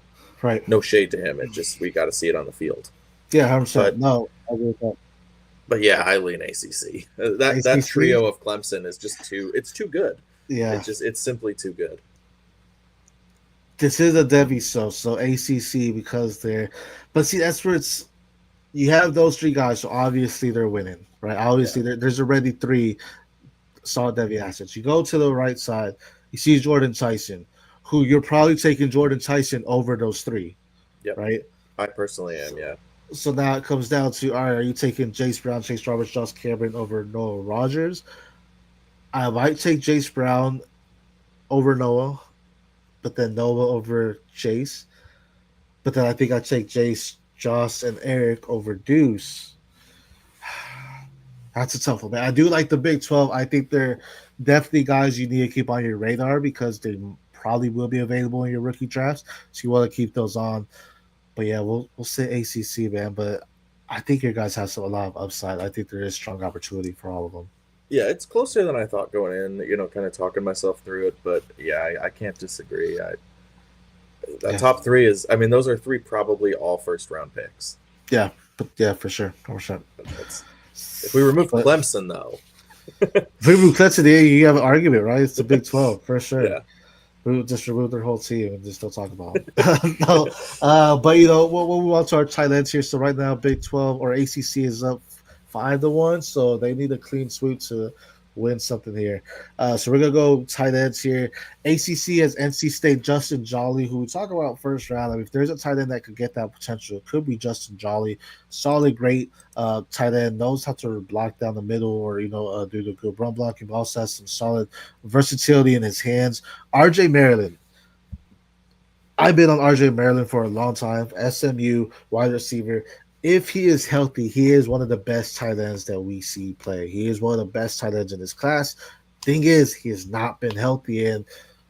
no shade to him. We got to see it on the field. Yeah, 100%. No, I agree with that. But yeah, I lean ACC. That trio of Clemson is just too good. Yeah. It's simply too good. This is a Devy so ACC because but see, that's where you have those 3 guys, so obviously they're winning, right? Obviously there's already 3 solid Devy assets. You go to the right side, you see Jordyn Tyson, who you're probably taking Jordyn Tyson over those three, Yep. right? I personally am, yeah. So now it comes down to, all right, are you taking Jace Brown, Chase Roberts, Josh Cameron over Noah Rogers? I might take Jace Brown over Noah, but then Noah over Chase. But then I think I take Jace, Josh, and Eric over Deuce. That's a tough one, man. I do like the Big 12. I think they're definitely guys you need to keep on your radar because they probably will be available in your rookie drafts. So you want to keep those on. But yeah, we'll say ACC, man. But I think your guys have a lot of upside. I think there is strong opportunity for all of them. Yeah, it's closer than I thought going in, kind of talking myself through it. But yeah, I can't disagree. That top three is, I mean, those are three probably all first round picks. Yeah, but yeah, for sure. 100%. If we remove Clemson, though. If we remove Clemson, you have an argument, right? It's the Big 12, for sure. Yeah. We just remove their whole team and just don't talk about it. No, but we'll move on to our tight ends here. So right now, Big 12 or ACC is up 5-1, so they need a clean sweep to win something here. So we're gonna go tight ends here. ACC has NC State Justin Jolly, who we talk about first round. I mean, if there's a tight end that could get that potential, it could be Justin Jolly. Solid, great tight end, knows how to block down the middle or do the good run blocking. Also has some solid versatility in his hands. RJ Maryland. I've been on RJ Maryland for a long time. SMU wide receiver. If he is healthy, he is one of the best tight ends that we see play. He is one of the best tight ends in his class. Thing is, he has not been healthy, and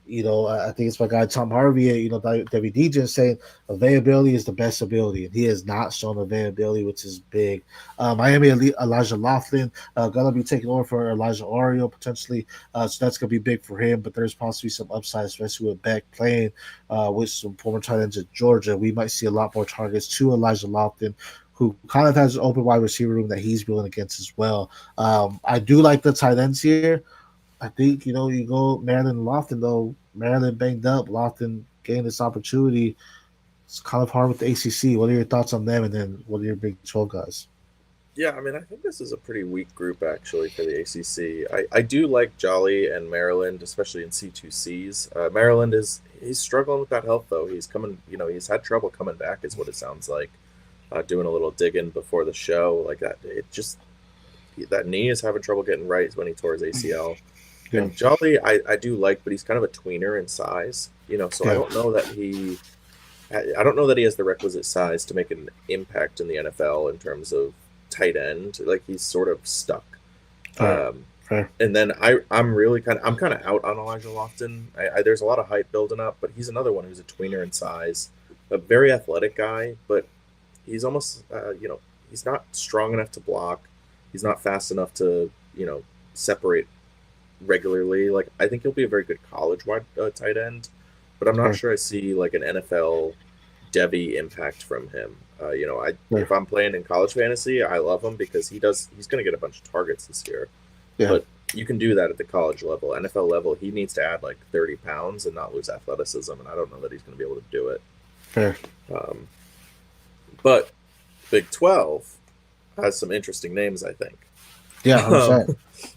I think it's my guy Tom Harvey, WDJ saying availability is the best ability, and he has not shown availability, which is big. Miami Elijah Laughlin gonna be taking over for Elijah Oreo potentially, so that's gonna be big for him. But there's possibly some upside, especially with Beck playing with some former tight ends at Georgia. We might see a lot more targets to Elijah Laughlin, who kind of has an open wide receiver room that he's building against as well. I do like the tight ends here. I think, you go Maryland and Lofton, though. Maryland banged up. Lofton gained this opportunity. It's kind of hard with the ACC. What are your thoughts on them? And then what are your Big 12 guys? Yeah, I mean, I think this is a pretty weak group, actually, for the ACC. I do like Jolly and Maryland, especially in C2Cs. Maryland he's struggling with that health, though. He's coming, he's had trouble coming back, is what it sounds like. Doing a little digging before the show. Like that, that knee is having trouble getting right when he tore his ACL. Yeah. And Jolly, I do like, but he's kind of a tweener in size, so yeah. I don't know that he has the requisite size to make an impact in the NFL in terms of tight end. Like he's sort of stuck. Fair. And then I'm kind of out on Elijah Lofton. There's a lot of hype building up, but he's another one who's a tweener in size, a very athletic guy, but he's almost, he's not strong enough to block. He's not fast enough to, separate regularly. Like, I think he'll be a very good college-wide tight end, but I'm not sure I see, like, an NFL Devy impact from him. If I'm playing in college fantasy, I love him because he's going to get a bunch of targets this year. Yeah. But you can do that at the college level. NFL level, he needs to add, like, 30 pounds and not lose athleticism, and I don't know that he's going to be able to do it. Fair. But Big 12 has some interesting names, I think. Yeah,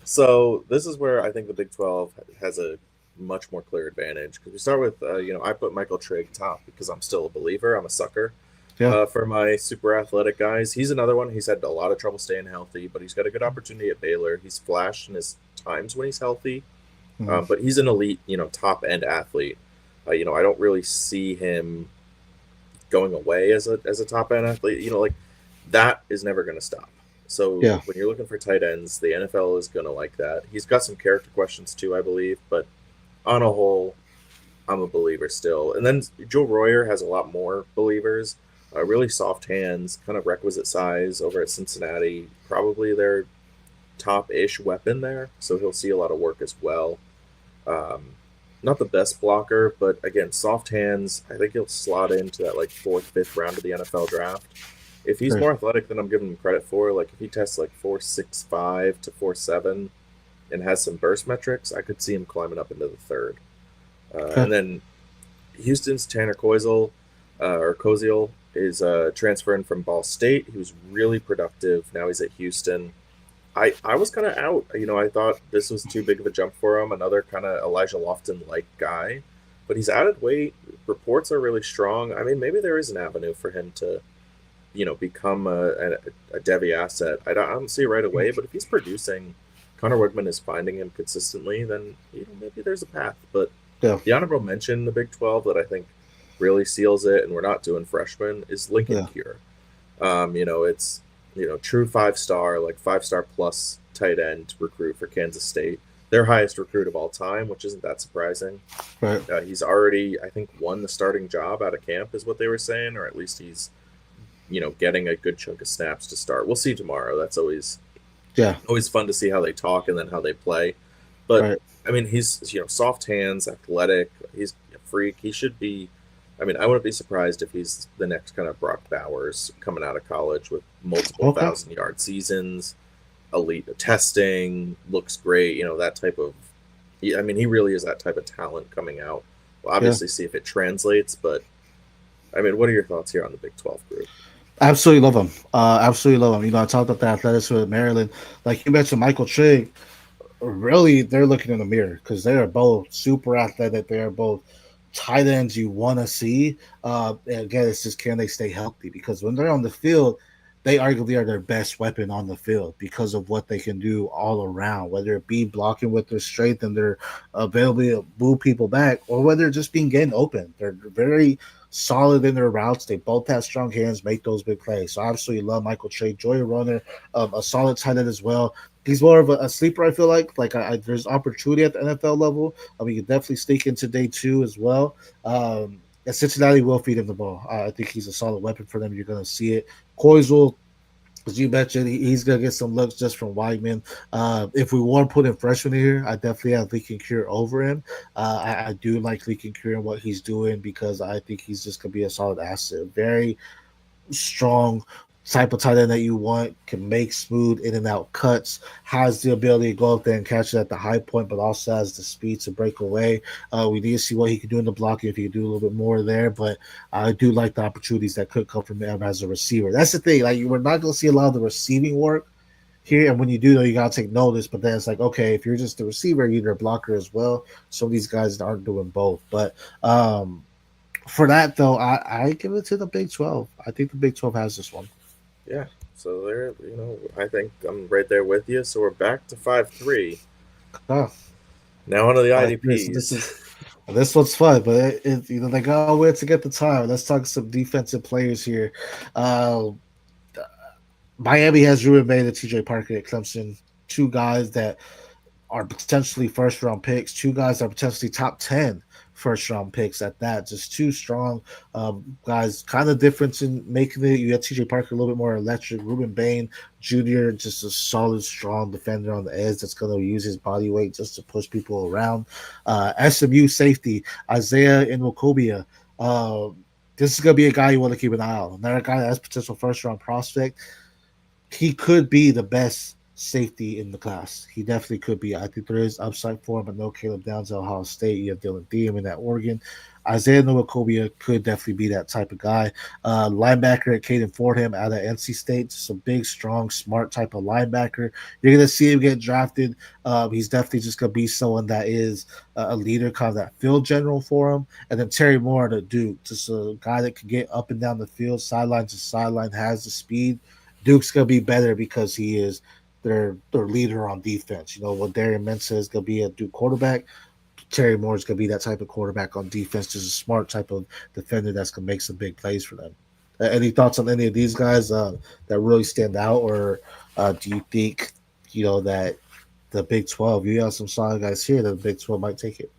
so this is where I think the Big 12 has a much more clear advantage. Because we start with, I put Michael Trigg top because I'm still a believer. I'm a sucker for my super athletic guys. He's another one. He's had a lot of trouble staying healthy, but he's got a good opportunity at Baylor. He's flashed in his times when he's healthy, but he's an elite, top end athlete. I don't really see him going away as a top end athlete. Like that is never going to stop. So when you're looking for tight ends, the NFL is going to like that. He's got some character questions too, I believe, but on a whole, I'm a believer still. And then Joe Royer has a lot more believers, really soft hands, kind of requisite size over at Cincinnati, probably their top-ish weapon there. So he'll see a lot of work as well. Not the best blocker, but again, soft hands. I think he'll slot into that like 4th, 5th round of the NFL draft. If he's more athletic than I'm giving him credit for, like if he tests like 4.65 to 4.7 and has some burst metrics, I could see him climbing up into the 3rd. And then Houston's Tanner Koziel is transferring from Ball State. He was really productive. Now he's at Houston. I was kind of out. I thought this was too big of a jump for him. Another kind of Elijah Lofton-like guy. but he's added weight. Reports are really strong. I mean, maybe there is an avenue for him to, become a Devy asset. I don't see it right away, but if he's producing, Connor Wigman is finding him consistently, then maybe there's a path. But Yeah, the honorable mention in the Big 12 that I think really seals it, and we're not doing freshmen, is Lincoln yeah, Cure. It's true 5-star, like 5-star plus tight end recruit for Kansas State, their highest recruit of all time, which isn't that surprising. right. He's already, I think, won the starting job out of camp, is what they were saying, or at least he's getting a good chunk of snaps to start. We'll see tomorrow. That's always Yeah, fun to see how they talk and then how they play. But right. I mean, he's soft hands, athletic. He's a freak. He should be. I mean, I wouldn't be surprised if he's the next kind of Brock Bowers coming out of college with multiple Okay. 1,000-yard seasons, elite testing, looks great. That type of. I mean, he really is that type of talent coming out. We'll obviously see if it translates, but I mean, what are your thoughts here on the Big 12 group? Absolutely love him. Absolutely love him. I talked about the athleticism with Maryland. Like you mentioned, Michael Trigg. Really, they're looking in the mirror because they are both super athletic. They are both tight ends you want to see. And again, it's just can they stay healthy? Because when they're on the field, they arguably are their best weapon on the field because of what they can do all around, whether it be blocking with their strength and their ability to move people back, or whether it's just being getting open. They're very solid in their routes. They both have strong hands, make those big plays. So I absolutely love Michael Trey, Joy Runner, a solid tight end as well. He's more of a sleeper, I feel like. There's opportunity at the NFL level. You can definitely sneak into day 2 as well. And Cincinnati will feed him the ball. I think he's a solid weapon for them. You're going to see it. Coysel, as you mentioned, he's going to get some looks just from Weidman. If we want to put in freshman here, I definitely have Lincoln Cure over him. I do like Lincoln Cure and what he's doing because I think he's just going to be a solid asset. Very strong type of tight end that you want, can make smooth in and out cuts, has the ability to go up there and catch it at the high point, but also has the speed to break away. We need to see what he can do in the blocking if he can do a little bit more there, but I do like the opportunities that could come from him as a receiver. That's the thing. Like, we're not going to see a lot of the receiving work here, and when you do, though, you got to take notice. But then it's like, okay, if you're just a receiver, you're a blocker as well. Some of these guys aren't doing both. But for that, though, I give it to the Big 12. I think the Big 12 has this one. Yeah. So there, I think I'm right there with you. So we're back to 5-3. Oh, Now onto the this IDPs. one's fun, but they got where to get the time. Let's talk some defensive players here. Miami has Ruben Bain and TJ Parker at Clemson, 2 guys that are potentially first round picks, 2 guys that are potentially top 10 first round picks at that. Just 2 strong guys, kind of difference in making it. You got TJ Parker a little bit more electric, Ruben Bain Jr., just a solid, strong defender on the edge that's going to use his body weight just to push people around. SMU safety, Isaiah Nwokobia. This is going to be a guy you want to keep an eye on. Another guy that has potential first round prospect. He could be the best safety in the class. He definitely could be. I think there is upside for him, but no Caleb Downs at Ohio State. You have Dylan Thiem at Oregon. Isaiah Nwokobia could definitely be that type of guy. Linebacker at Caden Fordham out of NC State. Just a big, strong, smart type of linebacker. You're going to see him get drafted. He's definitely just going to be someone that is a leader, kind of that field general for him. And then Terry Moore at Duke, just a guy that can get up and down the field, sideline to sideline, has the speed. Duke's going to be better because he is their leader on defense. What Darian Mensah is going to be a Duke quarterback. Terry Moore is going to be that type of quarterback on defense, just a smart type of defender that's going to make some big plays for them. Any thoughts on any of these guys that really stand out, or do you think, that the Big 12, you have some solid guys here that the Big 12 might take it?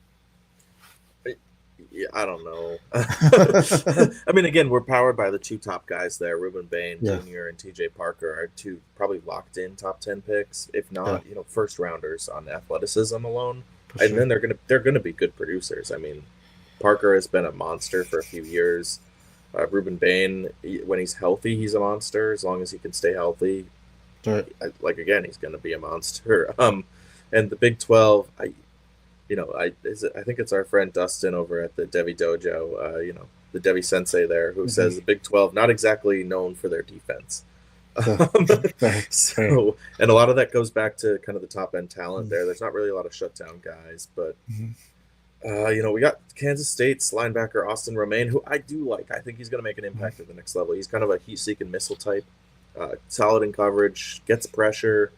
Yeah, I don't know. I mean, again, we're powered by the 2 top guys there. Ruben Bain Jr. and TJ Parker are 2 probably locked in top 10 picks, if not, first rounders on athleticism alone. Sure. And then they're gonna be good producers. I mean, Parker has been a monster for a few years. Ruben Bain, when he's healthy, he's a monster. As long as he can stay healthy, again, he's gonna be a monster. And the Big 12, I think it's our friend Dustin over at the Devy Dojo, the Devy Sensei there, who says the Big 12 not exactly known for their defense. So, and a lot of that goes back to kind of the top end talent there. There's not really a lot of shutdown guys, but We got Kansas State's linebacker Austin Romaine, who I do like. I think he's going to make an Mhm. impact at the next level. He's kind of a heat-seeking missile type, solid in coverage, gets pressure,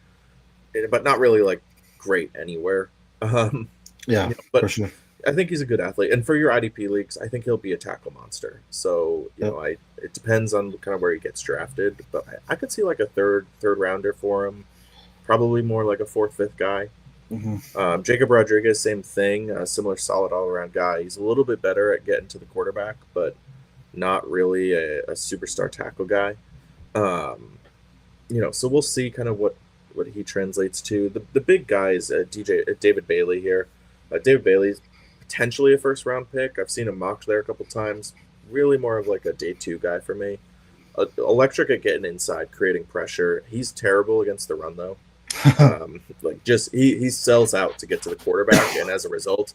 but not really like great anywhere. Um, Yeah, for but sure. I think he's a good athlete, and for your IDP leagues, I think he'll be a tackle monster. So Yep. I it depends on kind of where he gets drafted, but I could see like a third rounder for him, probably more like a fourth, fifth guy. Hmm. Jacob Rodriguez, same thing, a similar solid all around guy. He's a little bit better at getting to the quarterback, but not really a superstar tackle guy. Um, so we'll see kind of what he translates to. The big guys, David Bailey here. David Bailey's potentially a first round pick. I've seen him mocked there a couple times. Really more of like a day two guy for me. Electric at getting inside, creating pressure. He's terrible against the run though. Like just he sells out to get to the quarterback, and as a result,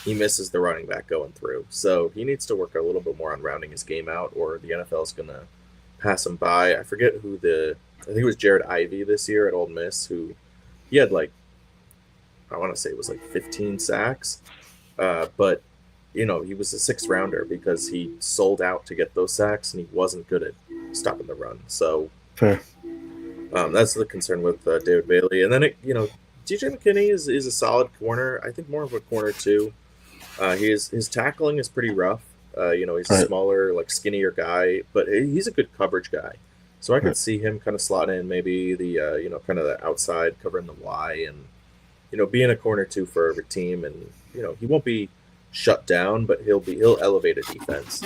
he misses the running back going through. So he needs to work a little bit more on rounding his game out, or the NFL is gonna pass him by. I forget who I think it was Jared Ivey this year at Ole Miss, who he had like I want to say it was like 15 sacks, but he was a sixth rounder because he sold out to get those sacks, and he wasn't good at stopping the run. So Fair. that's the concern with David Bailey. And then DJ McKinney is a solid corner. I think more of a corner too. His tackling is pretty rough. He's a Right. smaller, like skinnier guy, but he's a good coverage guy. So I could Right. see him kind of slotting in maybe the kind of the outside covering the Y, and being a corner too for every team. And he won't be shut down, but he'll elevate a defense.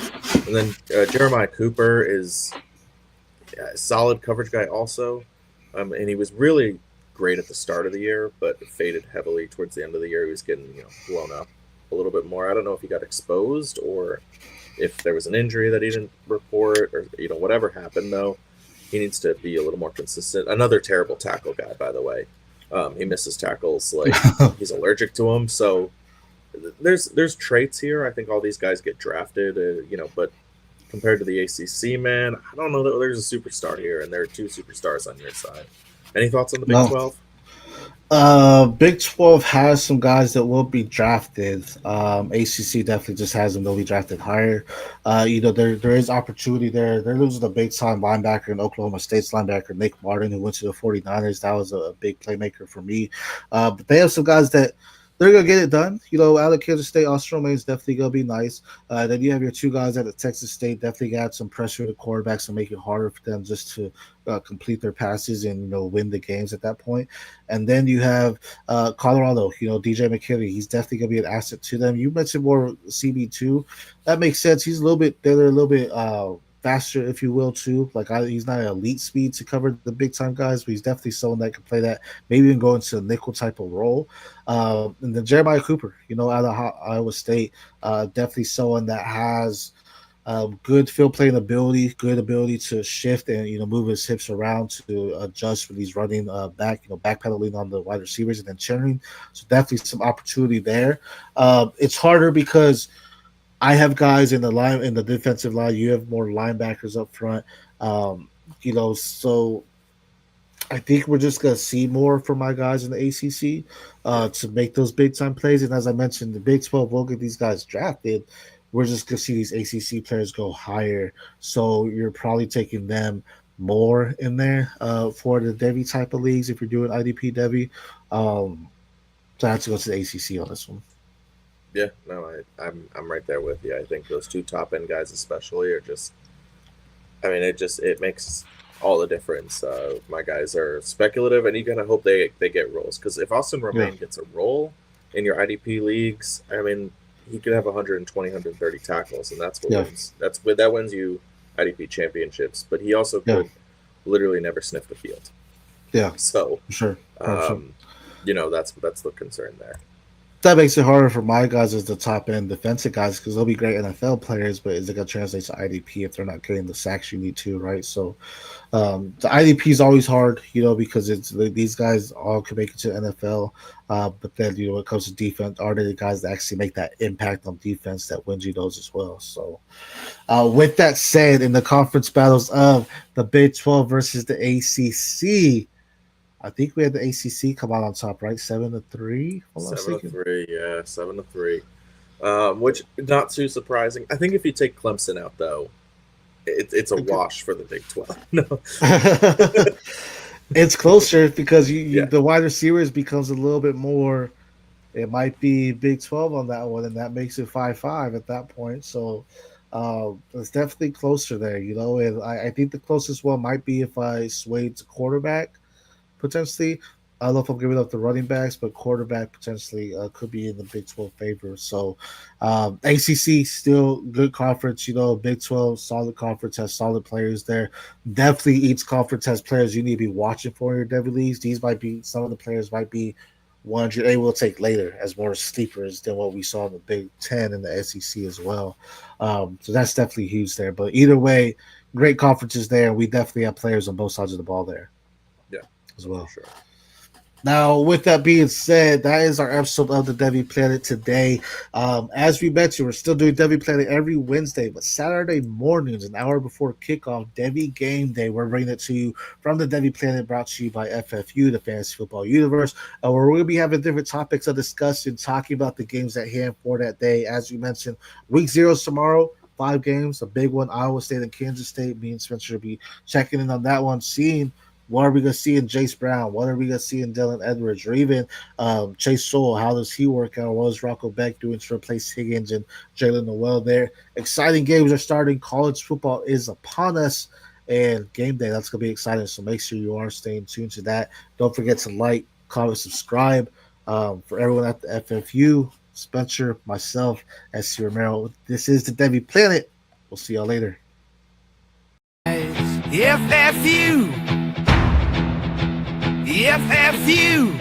And then Jeremiah Cooper is a solid coverage guy also, and he was really great at the start of the year, but faded heavily towards the end of the year. He was getting blown up a little bit more. I don't know if he got exposed or if there was an injury that he didn't report, or whatever happened though. He needs to be a little more consistent. Another terrible tackle guy, by the way. He misses tackles like he's allergic to them. So there's traits here. I think all these guys get drafted, but compared to the ACC, man, I don't know that there's a superstar here, and there are two superstars on your side. Any thoughts on the Big No. 12? Big 12 has some guys that will be drafted. ACC definitely just has them. They'll be drafted higher. There is opportunity there. They're losing a big time linebacker in Oklahoma State's linebacker, Nick Martin, who went to the 49ers. That was a big playmaker for me. But they have some guys that they're going to get it done. Out of Kansas State, Austin Romaine is definitely going to be nice. Then you have your two guys at the Texas State, definitely got some pressure to quarterbacks and make it harder for them just to complete their passes and win the games at that point. And then you have Colorado, DJ McKinney. He's definitely going to be an asset to them. You mentioned more CB2. That makes sense. He's a little bit better, a little bit faster, if you will, too. He's not an elite speed to cover the big time guys, but he's definitely someone that can play that, maybe even go into a nickel type of role. And then Jeremiah Cooper, out of Iowa State, definitely someone that has good field playing ability, good ability to shift and move his hips around to adjust when he's running back, backpedaling on the wide receivers and then churning. So definitely some opportunity there. It's harder because I have guys in the defensive line. You have more linebackers up front. So I think we're just gonna see more from my guys in the ACC Yeah. to make those big time plays. And as I mentioned, the Big 12 will get these guys drafted. We're just gonna see these ACC players go higher. So you're probably taking them more in there for the Devy type of leagues if you're doing IDP Devy. So I have to go to the ACC on this one. Yeah, no, I'm right there with you. I think those two top end guys, especially, are just. I mean, it makes all the difference. My guys are speculative, and you kind of hope they get roles, because if Austin Yeah, Romaine gets a role in your IDP leagues, I mean, he could have 120, 130 tackles, and that's what yeah, wins. That wins you IDP championships. But he also yeah, could literally never sniff the field. yeah, So, for sure. 100%. um, that's the concern there. That makes it harder for my guys as the top end defensive guys because they'll be great NFL players, but is it going to translate to IDP if they're not getting the sacks you need to, right? So the IDP is always hard, because these guys all can make it to NFL, but then when it comes to defense, are they the guys that actually make that impact on defense that wins you those as well? So with that said, in the conference battles of the Big 12 versus the ACC. I think we had the ACC come out on top, right? 7-3, if I'm not Seven to mistaken. three, yeah, 7-3. which not too surprising. I think if you take Clemson out, though, it's a wash for the Big 12. No, It's closer because yeah, the wide receivers becomes a little bit more. It might be Big 12 on that one, and that makes it 5-5 at that point. So it's definitely closer there, And I think the closest one might be if I swayed to quarterback potentially. I don't know if I'm giving up the running backs, but quarterback potentially could be in the Big 12 favor. So ACC still good conference, Big 12 solid conference, has solid players there. Definitely each conference has players you need to be watching for in your Devy leagues. These might be some of the players might be ones you're able to take later as more sleepers than what we saw in the Big 10 and the SEC as well. So that's definitely huge there. But either way, great conferences there. We definitely have players on both sides of the ball there. yeah, As well. for sure. Now, with that being said, that is our episode of the Devy Planet today. As we mentioned, we're still doing Devy Planet every Wednesday, but Saturday mornings, an hour before kickoff, Devy Game Day, we're bringing it to you from the Devy Planet, brought to you by FFU, the Fantasy Football Universe, where we're going to be having different topics of discussion, talking about the games at hand for that day. As we mentioned, Week 0 is tomorrow. 5 games, a big one, Iowa State and Kansas State. Me and Spencer will be checking in on that one, seeing what are we going to see in Jace Brown? What are we going to see in Dylan Edwards? Or even Chase Sowell? How does he work out? What is Rocco Beck doing to replace Higgins and Jalen Noel there? Exciting games are starting. College football is upon us. And game day, that's going to be exciting. So make sure you are staying tuned to that. Don't forget to like, comment, subscribe. For everyone at the FFU, Spencer, myself, SC Romero, this is the Devy Planet. We'll see y'all later. FFU. FFU.